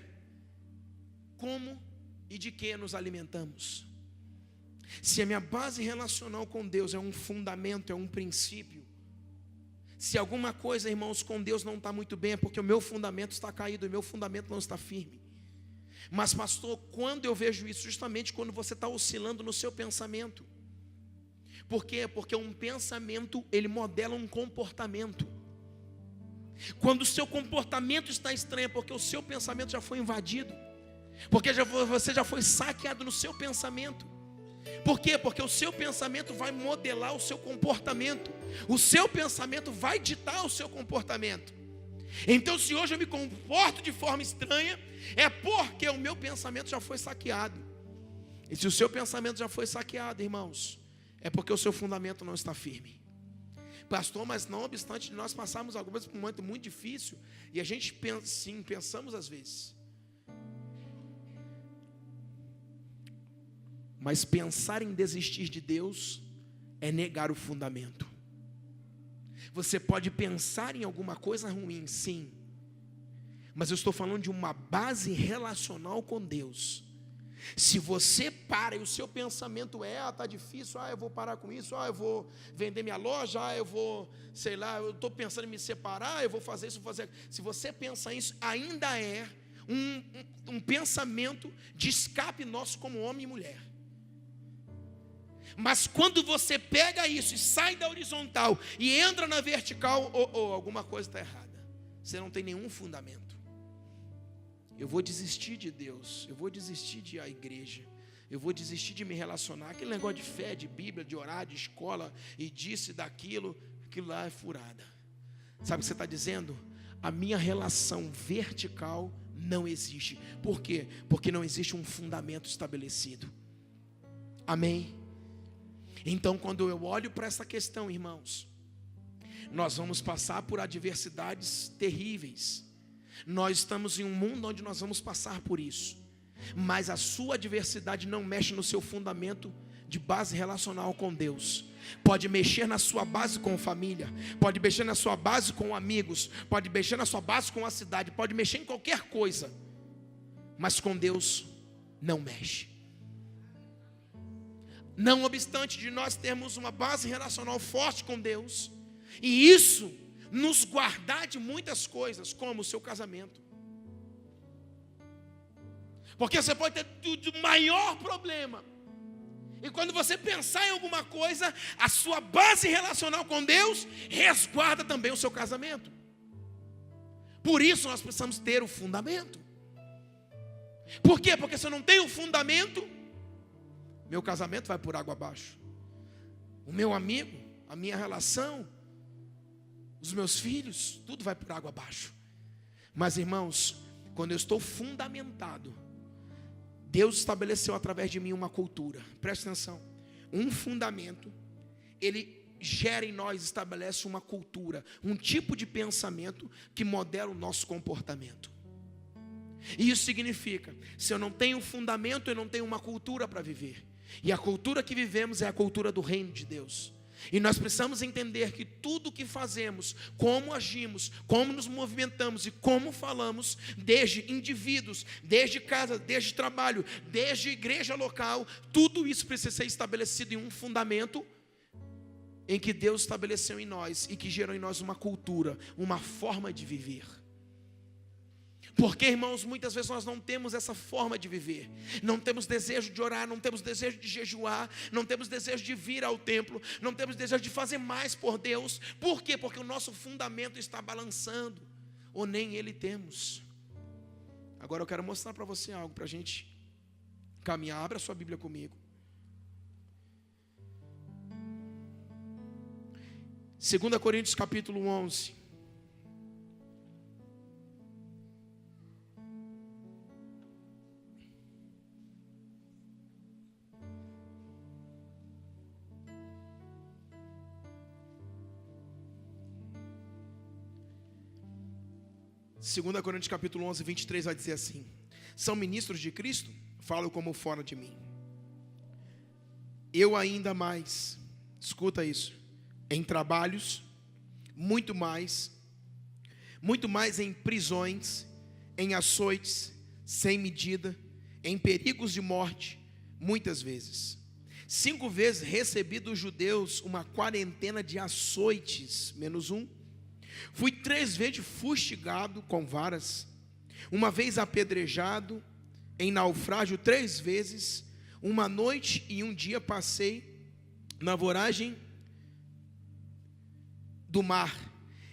como e de que nos alimentamos? Se a minha base relacional com Deus é um fundamento, é um princípio, se alguma coisa, irmãos, com Deus não está muito bem, é porque o meu fundamento está caído, o meu fundamento não está firme. Mas pastor, quando eu vejo isso? Justamente quando você está oscilando no seu pensamento. Por quê? Porque um pensamento, ele modela um comportamento. Quando o seu comportamento está estranho, é porque o seu pensamento já foi invadido, porque você já foi saqueado no seu pensamento. Por quê? Porque o seu pensamento vai modelar o seu comportamento. O seu pensamento vai ditar o seu comportamento. Então, se hoje eu me comporto de forma estranha, é porque o meu pensamento já foi saqueado. E se o seu pensamento já foi saqueado, irmãos, é porque o seu fundamento não está firme. Pastor, mas não obstante de nós passarmos algumas por um momento muito difícil, e a gente pensa, sim, pensamos às vezes. Mas pensar em desistir de Deus é negar o fundamento. Você pode pensar em alguma coisa ruim, sim, mas eu estou falando de uma base relacional com Deus. Se você para e o seu pensamento está difícil, eu vou parar com isso, eu vou vender minha loja, eu vou, sei lá, eu estou pensando em me separar, eu vou fazer isso, vou fazer. Se você pensa isso, ainda é um pensamento de escape nosso como homem e mulher. Mas quando você pega isso e sai da horizontal e entra na vertical, alguma coisa está errada. Você não tem nenhum fundamento. Eu vou desistir de Deus, eu vou desistir de ir à igreja, eu vou desistir de me relacionar. Aquele negócio de fé, de Bíblia, de orar, de escola, e disso e daquilo, aquilo lá é furada. Sabe o que você está dizendo? A minha relação vertical não existe. Por quê? Porque não existe um fundamento estabelecido. Amém? Então, quando eu olho para essa questão, irmãos, nós vamos passar por adversidades terríveis. Nós estamos em um mundo onde nós vamos passar por isso. Mas a sua adversidade não mexe no seu fundamento de base relacional com Deus. Pode mexer na sua base com família, pode mexer na sua base com amigos, pode mexer na sua base com a cidade, pode mexer em qualquer coisa, mas com Deus não mexe. Não obstante de nós termos uma base relacional forte com Deus, e isso nos guardar de muitas coisas, como o seu casamento. Porque você pode ter o maior problema, E quando você pensar em alguma coisa, a sua base relacional com Deus resguarda também o seu casamento. Por isso nós precisamos ter o fundamento. Por quê? Porque se eu não tenho fundamento, meu casamento vai por água abaixo. O meu amigo, a minha relação, os meus filhos, tudo vai por água abaixo. Mas irmãos, quando eu estou fundamentado, Deus estabeleceu através de mim uma cultura. Presta atenção. Um fundamento, ele gera em nós, estabelece uma cultura, um tipo de pensamento que modela o nosso comportamento. E isso significa, se eu não tenho fundamento, eu não tenho uma cultura para viver. E a cultura que vivemos é a cultura do reino de Deus. E nós precisamos entender que tudo o que fazemos, como agimos, como nos movimentamos e como falamos, desde indivíduos, desde casa, desde trabalho, desde igreja local, tudo isso precisa ser estabelecido em um fundamento em que Deus estabeleceu em nós e que gerou em nós uma cultura, uma forma de viver. Porque, irmãos, muitas vezes nós não temos essa forma de viver. Não temos desejo de orar, não temos desejo de jejuar, não temos desejo de vir ao templo, não temos desejo de fazer mais por Deus. Por quê? Porque o nosso fundamento está balançando, ou nem ele temos. Agora eu quero mostrar para você algo, para a gente caminhar. Abra sua Bíblia comigo. 2 Coríntios capítulo 11. Segunda Coríntios capítulo 11, 23 vai dizer assim: são ministros de Cristo? Falo como fora de mim. Eu ainda mais, escuta isso, em trabalhos, muito mais em prisões, em açoites, sem medida, em perigos de morte, muitas vezes. 5 vezes recebi dos judeus uma quarentena de açoites, menos um. Fui 3 vezes fustigado com varas, uma vez apedrejado, em naufrágio 3 vezes, uma noite e um dia passei na voragem do mar,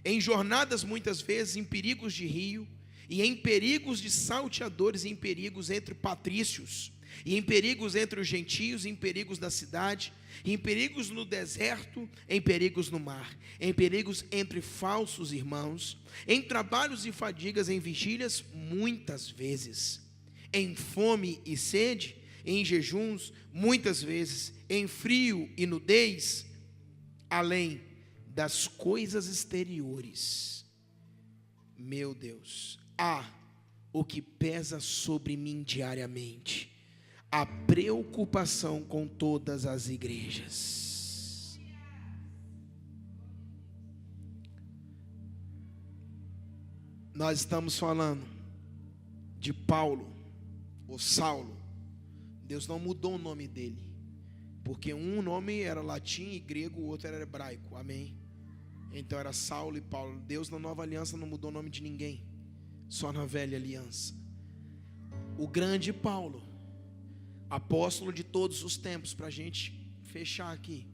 em jornadas muitas vezes, em perigos de rio, e em perigos de salteadores, em perigos entre patrícios, e em perigos entre os gentios, em perigos da cidade, em perigos no deserto, em perigos no mar, em perigos entre falsos irmãos, em trabalhos e fadigas, em vigílias muitas vezes, em fome e sede, em jejuns muitas vezes, em frio e nudez, além das coisas exteriores. Meu Deus, há o que pesa sobre mim diariamente: a preocupação com todas as igrejas. Nós estamos falando de Paulo, ou Saulo. Deus não mudou o nome dele, porque um nome era latim e grego, o outro era hebraico, amém? Então era Saulo e Paulo. Deus na nova aliança não mudou o nome de ninguém, só na velha aliança. O grande Paulo, apóstolo de todos os tempos, para a gente fechar aqui,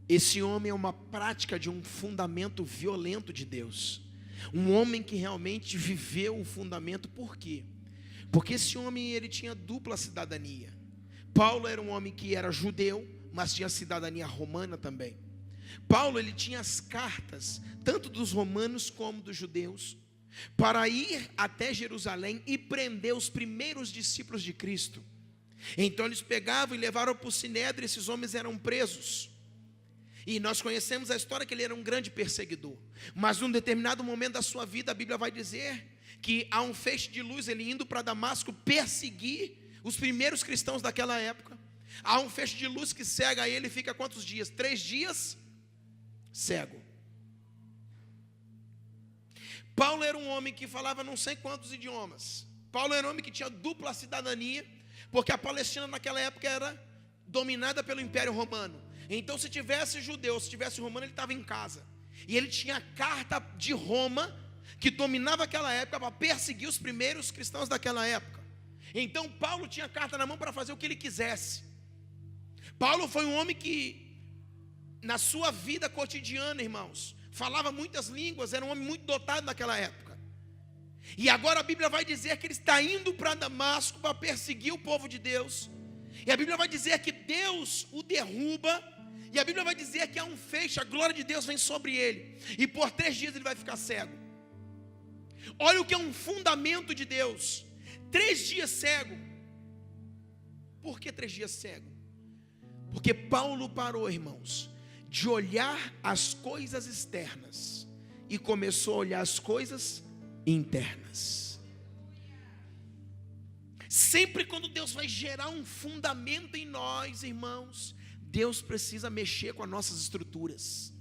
esse homem é uma prática de um fundamento violento de Deus, um homem que realmente viveu o fundamento. Por quê? Porque esse homem, ele tinha dupla cidadania. Paulo era um homem que era judeu, mas tinha cidadania romana também. Paulo, ele tinha as cartas, tanto dos romanos como dos judeus, para ir até Jerusalém e prender os primeiros discípulos de Cristo. Então eles pegavam e levaram para o Sinédrio. Esses homens eram presos, e nós conhecemos a história que ele era um grande perseguidor. Mas num determinado momento da sua vida, a Bíblia vai dizer que há um feixe de luz, ele indo para Damasco perseguir os primeiros cristãos daquela época. Há um feixe de luz que cega ele, fica quantos dias? 3 dias cego. Paulo era um homem que falava não sei quantos idiomas. Paulo era um homem que tinha dupla cidadania, porque a Palestina naquela época era dominada pelo Império Romano. Então, se tivesse judeu, se tivesse romano, ele estava em casa. E ele tinha a carta de Roma, que dominava aquela época, para perseguir os primeiros cristãos daquela época. Então Paulo tinha carta na mão para fazer o que ele quisesse. Paulo foi um homem que, na sua vida cotidiana, irmãos, falava muitas línguas, era um homem muito dotado naquela época. E agora a Bíblia vai dizer que ele está indo para Damasco para perseguir o povo de Deus. E a Bíblia vai dizer que Deus o derruba. E a Bíblia vai dizer que há um feixe, a glória de Deus vem sobre ele. E por 3 dias ele vai ficar cego. Olha o que é um fundamento de Deus. 3 dias cego. Por que 3 dias cego? Porque Paulo parou, irmãos, de olhar as coisas externas e começou a olhar as coisas internas. Sempre quando Deus vai gerar um fundamento em nós, irmãos, Deus precisa mexer com as nossas estruturas.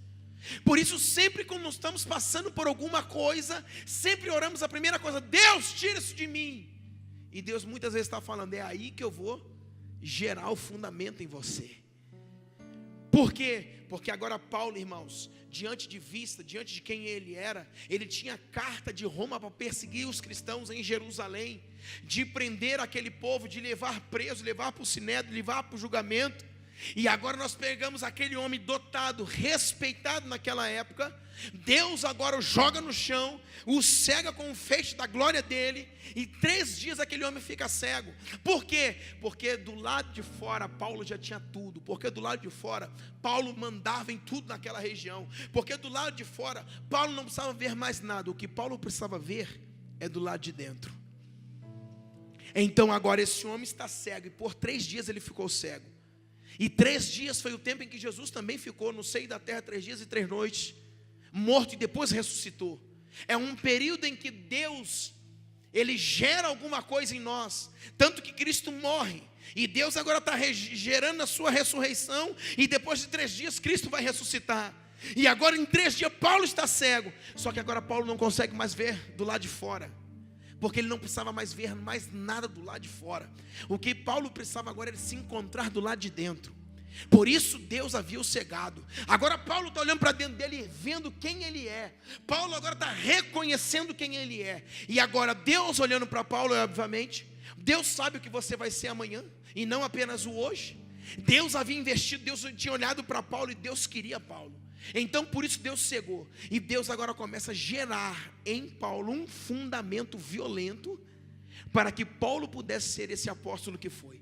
Por isso, sempre quando nós estamos passando por alguma coisa, sempre oramos a primeira coisa: Deus, tira isso de mim. E Deus muitas vezes está falando: é aí que eu vou gerar o fundamento em você. Por quê? Porque agora Paulo, irmãos, diante de quem ele era, ele tinha carta de Roma para perseguir os cristãos em Jerusalém, de prender aquele povo, de levar preso, levar para o sinédrio, levar para o julgamento. E agora nós pegamos aquele homem dotado, respeitado naquela época. Deus agora o joga no chão, o cega com o feixe da glória dele, e 3 dias aquele homem fica cego. Por quê? Porque do lado de fora Paulo já tinha tudo. Porque do lado de fora Paulo mandava em tudo naquela região. Porque do lado de fora Paulo não precisava ver mais nada. O que Paulo precisava ver é do lado de dentro. Então agora esse homem está cego, e por 3 dias ele ficou cego. E 3 dias foi o tempo em que Jesus também ficou no seio da terra, 3 dias e 3 noites, morto, e depois ressuscitou. É um período em que Deus, Ele gera alguma coisa em nós, tanto que Cristo morre, e Deus agora está gerando a sua ressurreição, e depois de 3 dias Cristo vai ressuscitar. E agora em 3 dias Paulo está cego, só que agora Paulo não consegue mais ver do lado de fora, porque ele não precisava mais ver mais nada do lado de fora. O que Paulo precisava agora era se encontrar do lado de dentro. Por isso Deus havia o cegado. Agora Paulo está olhando para dentro dele e vendo quem ele é. Paulo agora está reconhecendo quem ele é. E agora Deus olhando para Paulo, obviamente, Deus sabe o que você vai ser amanhã, e não apenas o hoje. Deus havia investido, Deus tinha olhado para Paulo, e Deus queria Paulo. Então por isso Deus cegou, e Deus agora começa a gerar em Paulo um fundamento violento, para que Paulo pudesse ser esse apóstolo que foi.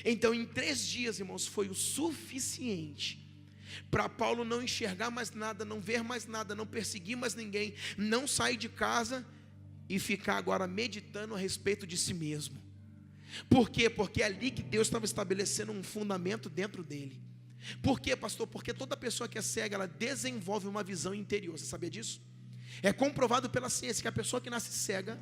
Então em 3 dias, irmãos, foi o suficiente para Paulo não enxergar mais nada, não ver mais nada, não perseguir mais ninguém, não sair de casa e ficar agora meditando a respeito de si mesmo. Por quê? Porque é ali que Deus estava estabelecendo um fundamento dentro dele. Por quê, pastor? Porque toda pessoa que é cega, ela desenvolve uma visão interior. Você sabia disso? É comprovado pela ciência que a pessoa que nasce cega,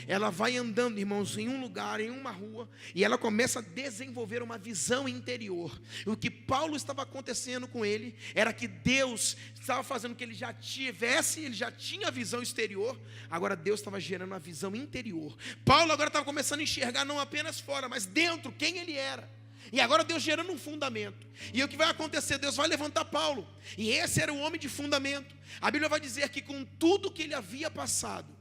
ela vai andando, irmãos, em um lugar, em uma rua, e ela começa a desenvolver uma visão interior. E o que Paulo estava acontecendo com ele era que Deus estava fazendo que ele já tinha a visão exterior, agora Deus estava gerando a visão interior. Paulo agora estava começando a enxergar não apenas fora, mas dentro, quem ele era. E agora Deus gerando um fundamento. E o que vai acontecer? Deus vai levantar Paulo. E esse era o homem de fundamento. A Bíblia vai dizer que com tudo que ele havia passado,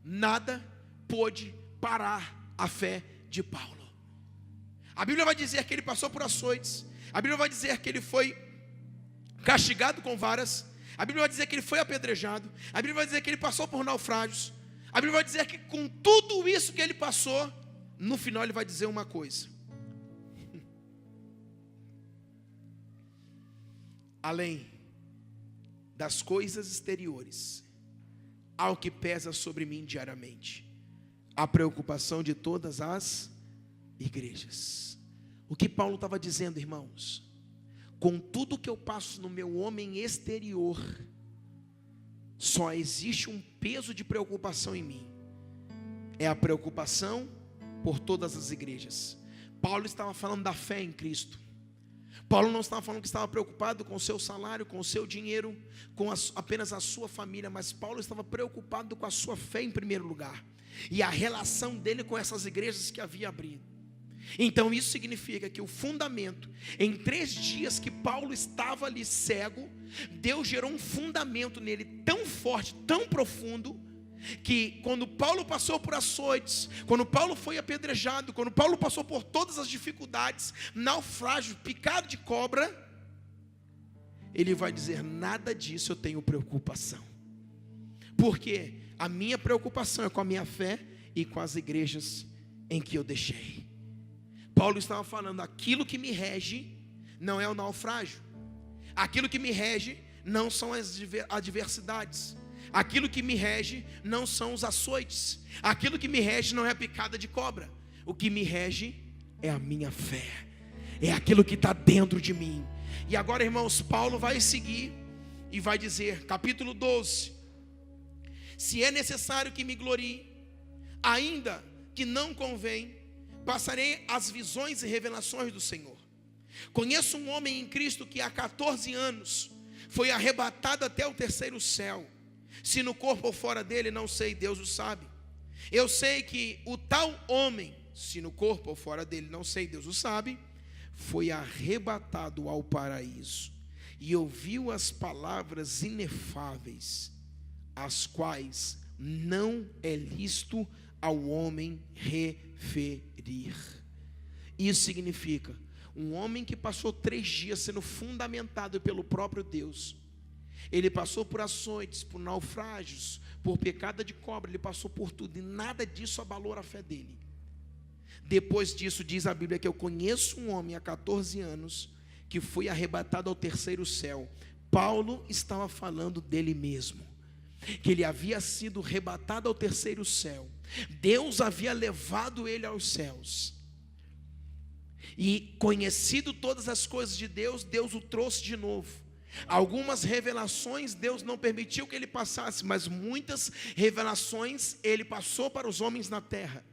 nada pôde parar a fé de Paulo. A Bíblia vai dizer que ele passou por açoites. A Bíblia vai dizer que ele foi castigado com varas. A Bíblia vai dizer que ele foi apedrejado. A Bíblia vai dizer que ele passou por naufrágios. A Bíblia vai dizer que com tudo isso que ele passou, no final ele vai dizer uma coisa: além das coisas exteriores, há o que pesa sobre mim diariamente, a preocupação de todas as igrejas. O que Paulo estava dizendo, irmãos? Com tudo que eu passo no meu homem exterior, só existe um peso de preocupação em mim, é a preocupação por todas as igrejas. Paulo estava falando da fé em Cristo. Paulo não estava falando que estava preocupado com o seu salário, com o seu dinheiro, com apenas a sua família, mas Paulo estava preocupado com a sua fé em primeiro lugar, e a relação dele com essas igrejas que havia abrido. Então isso significa que o fundamento, em 3 dias que Paulo estava ali cego, Deus gerou um fundamento nele tão forte, tão profundo, que quando Paulo passou por açoites, quando Paulo foi apedrejado, quando Paulo passou por todas as dificuldades, naufrágio, picado de cobra, ele vai dizer: nada disso eu tenho preocupação, porque a minha preocupação é com a minha fé e com as igrejas em que eu deixei. Paulo estava falando: aquilo que me rege não é o naufrágio, aquilo que me rege não são as adversidades, aquilo que me rege não são os açoites, aquilo que me rege não é a picada de cobra. O que me rege é a minha fé, é aquilo que está dentro de mim. E agora, irmãos, Paulo vai seguir e vai dizer, capítulo 12: se é necessário que me glorie, ainda que não convém, passarei as visões e revelações do Senhor. Conheço um homem em Cristo que há 14 anos foi arrebatado até o terceiro céu. Se no corpo ou fora dele, não sei, Deus o sabe. Eu sei que o tal homem, se no corpo ou fora dele, não sei, Deus o sabe, foi arrebatado ao paraíso e ouviu as palavras inefáveis, as quais não é lícito ao homem referir. Isso significa, um homem que passou 3 dias sendo fundamentado pelo próprio Deus, ele passou por açoites, por naufrágios, por picada de cobra, ele passou por tudo, e nada disso abalou a fé dele. Depois disso, diz a Bíblia que eu conheço um homem há 14 anos, que foi arrebatado ao terceiro céu. Paulo estava falando dele mesmo, que ele havia sido arrebatado ao terceiro céu, Deus havia levado ele aos céus, e conhecido todas as coisas de Deus, Deus o trouxe de novo. Algumas revelações Deus não permitiu que ele passasse, mas muitas revelações ele passou para os homens na terra.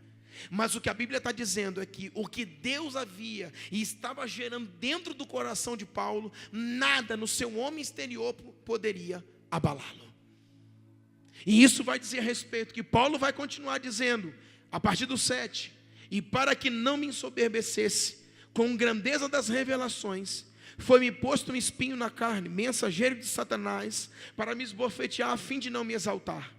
Mas o que a Bíblia está dizendo é que o que Deus havia e estava gerando dentro do coração de Paulo, nada no seu homem exterior poderia abalá-lo. E isso vai dizer a respeito, que Paulo vai continuar dizendo, a partir do 7, e para que não me ensoberbecesse com grandeza das revelações, foi-me posto um espinho na carne, mensageiro de Satanás, para me esbofetear a fim de não me exaltar.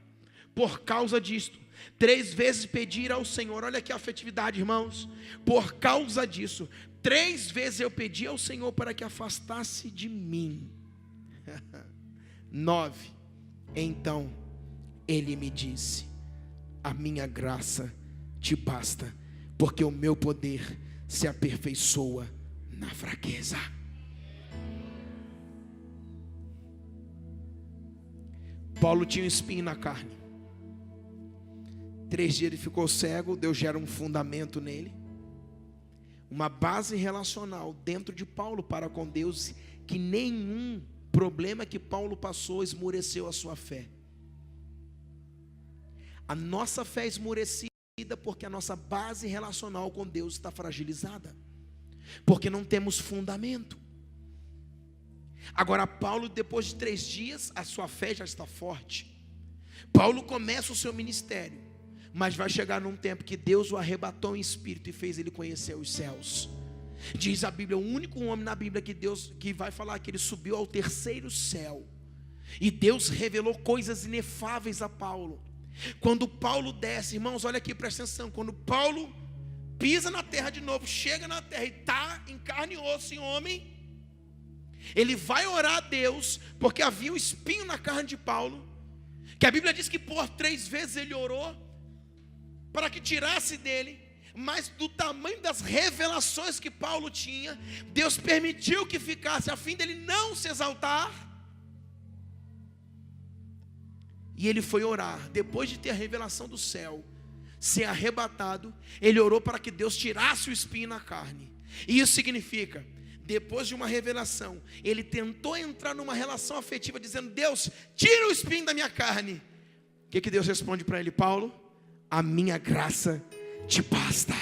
Por causa disto, 3 vezes pedir ao Senhor, olha aqui a afetividade, irmãos, por causa disso, 3 vezes eu pedi ao Senhor para que afastasse de mim. 9, então ele me disse, a minha graça te basta, porque o meu poder se aperfeiçoa na fraqueza. Paulo tinha um espinho na carne. 3 dias ele ficou cego, Deus gera um fundamento nele, uma base relacional dentro de Paulo para com Deus, que nenhum problema que Paulo passou esmoreceu a sua fé. A nossa fé é esmorecida porque a nossa base relacional com Deus está fragilizada, porque não temos fundamento. Agora Paulo, depois de 3 dias, a sua fé já está forte. Paulo começa o seu ministério, mas vai chegar num tempo que Deus o arrebatou em espírito e fez ele conhecer os céus. Diz a Bíblia, o único homem na Bíblia que vai falar que ele subiu ao terceiro céu, e Deus revelou coisas inefáveis a Paulo. Quando Paulo desce, irmãos, olha aqui, presta atenção, quando Paulo pisa na terra de novo, chega na terra e está em carne e osso, em homem, ele vai orar a Deus, porque havia um espinho na carne de Paulo, que a Bíblia diz que por 3 vezes ele orou, para que tirasse dele, mas do tamanho das revelações que Paulo tinha, Deus permitiu que ficasse, a fim dele não se exaltar. E ele foi orar, depois de ter a revelação do céu, ser arrebatado, ele orou para que Deus tirasse o espinho na carne. E isso significa, depois de uma revelação, ele tentou entrar numa relação afetiva, dizendo, Deus, tira o espinho da minha carne. O que Deus responde para ele? Paulo, a minha graça te basta,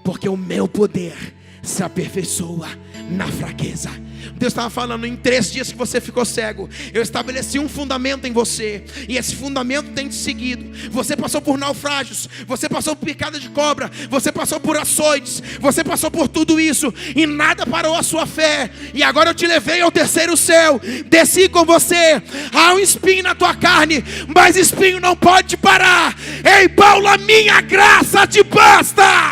porque o meu poder se aperfeiçoa na fraqueza. Deus estava falando, em 3 dias que você ficou cego, eu estabeleci um fundamento em você, e esse fundamento tem te seguido. Você passou por naufrágios, você passou por picada de cobra, você passou por açoites, você passou por tudo isso, e nada parou a sua fé. E agora eu te levei ao 3º céu, desci com você. Há um espinho na tua carne, mas espinho não pode te parar. Ei Paulo, a minha graça te basta.